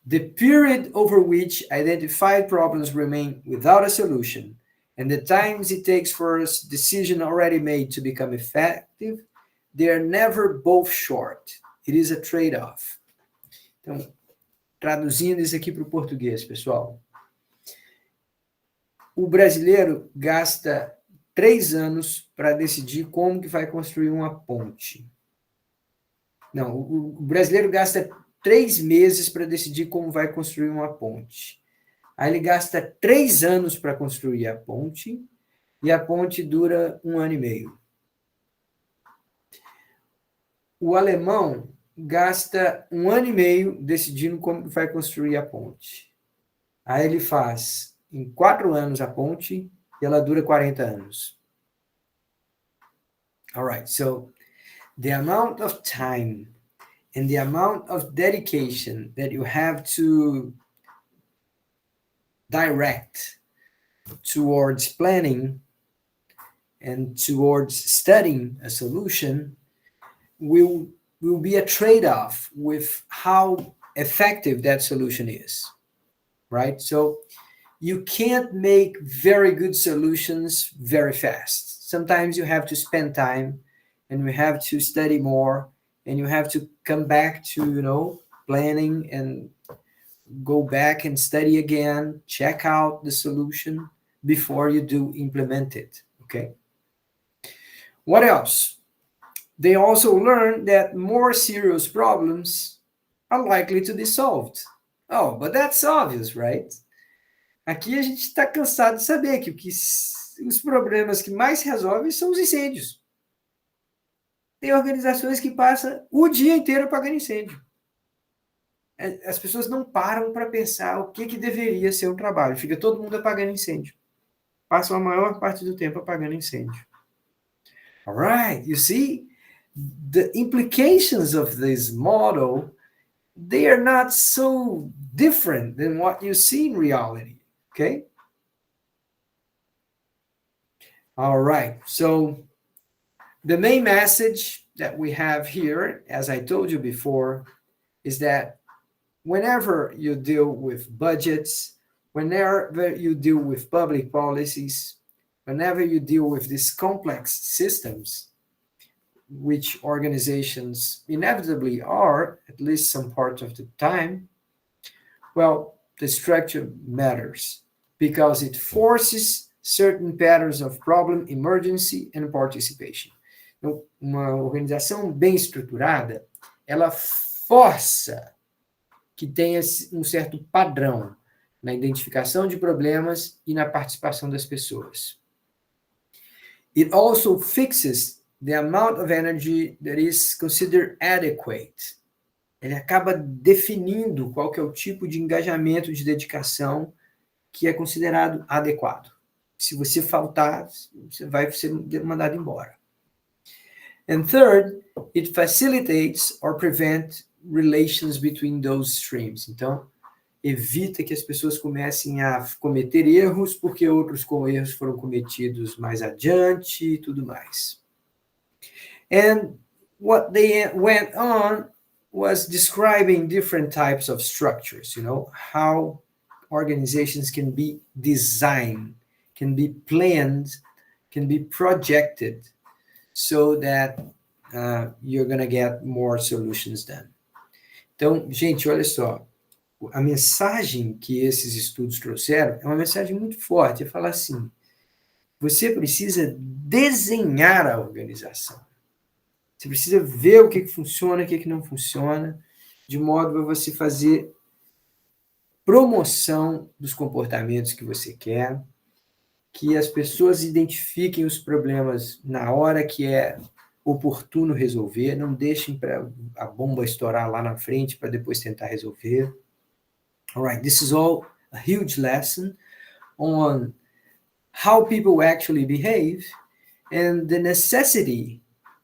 the period over which identified problems remain without a solution and the times it takes for a decision already made to become effective, they are never both short. It is a trade-off. Então, traduzindo isso aqui para o português, pessoal. O brasileiro gasta 3 anos para decidir como que vai construir uma ponte. Não, o brasileiro gasta 3 meses para decidir como vai construir uma ponte. Aí ele gasta 3 anos para construir a ponte, e a ponte dura 1 ano e meio. O alemão gasta 1 ano e meio decidindo como vai construir a ponte. Aí ele faz em 4 anos a ponte, e ela dura 40 anos. All right, so the amount of time and the amount of dedication that you have to direct towards planning and towards studying a solution will be a trade-off with how effective that solution is, right? So you can't make very good solutions very fast. Sometimes you have to spend time and you have to study more and you have to come back to, planning and go back and study again, check out the solution before you do implement it, okay? What else? They also learn that more serious problems are likely to be solved. Oh, but that's obvious, right? Aqui a gente está cansado de saber que os problemas que mais resolvem são os incêndios. Tem organizações que passam o dia inteiro apagando incêndio. As pessoas não param para pensar o que deveria ser o trabalho. Fica todo mundo apagando incêndio. Passam a maior parte do tempo apagando incêndio. All right, you see, the implications of this model, they are not so different than what you see in reality, okay? All right, so the main message that we have here, as I told you before, is that whenever you deal with budgets, whenever you deal with public policies, whenever you deal with these complex systems, which organizations inevitably are, at least some part of the time, well, the structure matters because it forces certain patterns of problem, emergency, and participation. Então, uma organização bem estruturada, ela força que tenha um certo padrão na identificação de problemas e na participação das pessoas. It also fixes the amount of energy that is considered adequate. Ele acaba definindo qual que é o tipo de engajamento, de dedicação que é considerado adequado. Se você faltar, você vai ser mandado embora. And third, it facilitates or prevents relations between those streams. Então, evita que as pessoas comecem a cometer erros porque outros erros foram cometidos mais adiante e tudo mais. And what they went on was describing different types of structures, how organizations can be designed, can be planned, can be projected so that you're going to get more solutions done. Então, gente, olha só, a mensagem que esses estudos trouxeram é uma mensagem muito forte, é falar assim, você precisa desenhar a organização. Você precisa ver o que funciona, o que não funciona, de modo a você fazer promoção dos comportamentos que você quer, que as pessoas identifiquem os problemas na hora que é oportuno resolver, não deixem para a bomba estourar lá na frente para depois tentar resolver. All right, this is all a huge lesson on how people actually behave and the necessity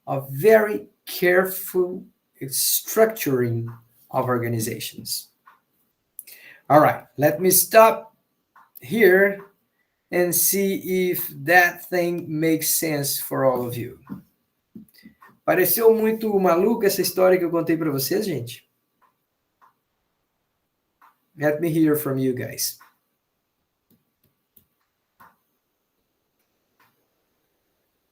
of very careful structuring of organizations. All right, let me stop here and see if that thing makes sense for all of you. Pareceu muito maluca essa história que eu contei para vocês, gente? Let me hear from you guys.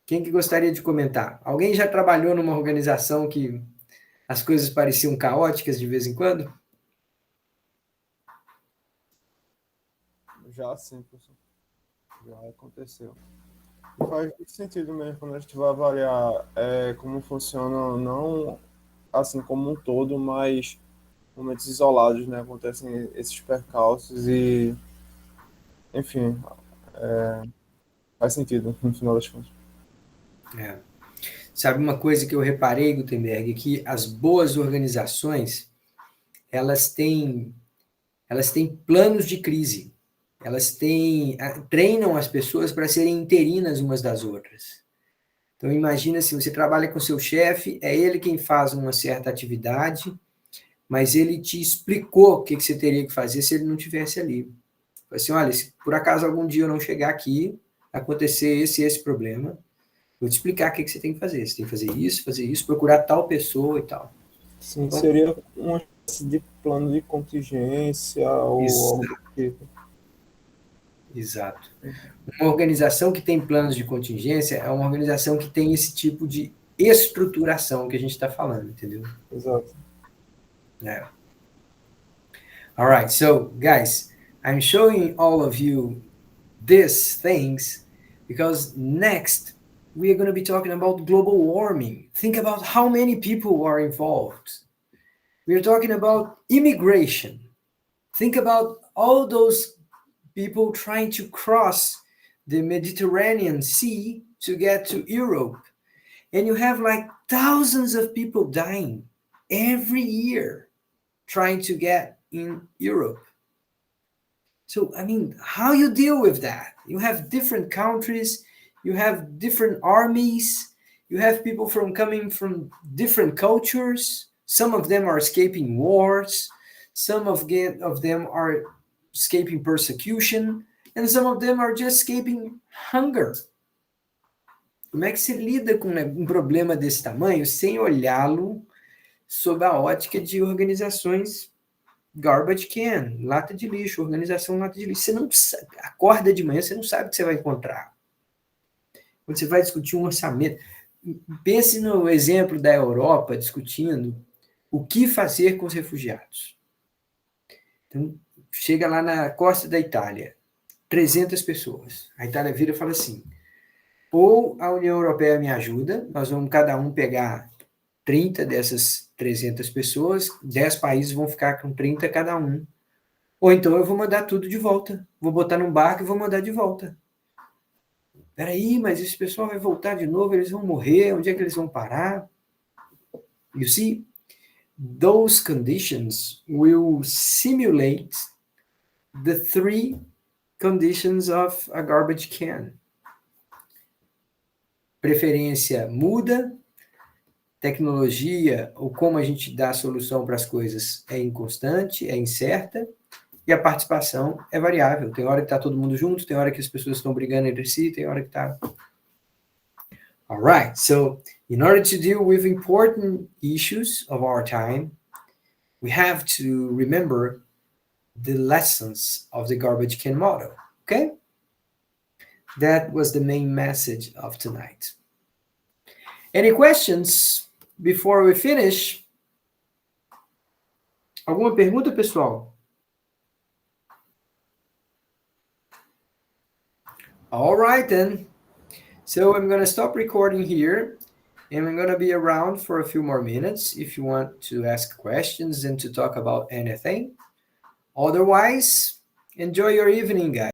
Quem que gostaria de comentar? Alguém já trabalhou numa organização que as coisas pareciam caóticas de vez em quando? Já sim, professor. Já aconteceu. E faz muito sentido mesmo quando a gente vai avaliar como funciona, não assim como um todo, mas momentos isolados, né? Acontecem esses percalços e, enfim, faz sentido no final das contas. Sabe uma coisa que eu reparei, Gutenberg, que as boas organizações, elas têm planos de crise. Elas treinam as pessoas para serem interinas umas das outras. Então, imagina se você trabalha com seu chefe, é ele quem faz uma certa atividade, mas ele te explicou o que você teria que fazer se ele não estivesse ali. Assim, olha, se por acaso algum dia eu não chegar aqui, acontecer esse problema, vou te explicar o que você tem que fazer. Você tem que fazer isso, procurar tal pessoa e tal. Sim, então, seria uma espécie de plano de contingência ou algo do tipo. Exato. Uma organização que tem planos de contingência é uma organização que tem esse tipo de estruturação que a gente está falando, entendeu? Exato. Yeah. All right, so guys, I'm showing all of you these things because next we are going to be talking about global warming. Think about how many people are involved. We are talking about immigration. Think about all those people trying to cross the Mediterranean Sea to get to Europe. And you have like thousands of people dying every year trying to get in Europe. So, I mean, how you deal with that? You have different countries, you have different armies, you have people coming from different cultures. Some of them are escaping wars, some of them are escaping persecution, and some of them are just escaping hunger. Como é que se lida com um problema desse tamanho sem olhá-lo sob a ótica de organizações garbage can, lata de lixo, organização lata de lixo? Você não acorda de manhã, você não sabe o que você vai encontrar. Quando você vai discutir um orçamento, pense no exemplo da Europa discutindo o que fazer com os refugiados. Então, chega lá na costa da Itália, 300 pessoas. A Itália vira e fala assim, ou a União Europeia me ajuda, nós vamos cada um pegar 30 dessas 300 pessoas, 10 países vão ficar com 30 cada um. Ou então eu vou mandar tudo de volta. Vou botar num barco e vou mandar de volta. Peraí, mas esse pessoal vai voltar de novo, eles vão morrer, onde é que eles vão parar? You see, those conditions will simulate the 3 conditions of a garbage can. Preferência muda, tecnologia ou como a gente dá a solução para as coisas é inconstante, é incerta, e a participação é variável. Tem hora que está todo mundo junto, tem hora que as pessoas estão brigando entre si, tem hora que está... All right, so in order to deal with important issues of our time, we have to remember the lessons of the garbage can model, okay? That was the main message of tonight. Any questions before we finish? Alguma pergunta, pessoal? All right, then. So I'm going to stop recording here, and I'm going to be around for a few more minutes if you want to ask questions and to talk about anything. Otherwise, enjoy your evening, guys.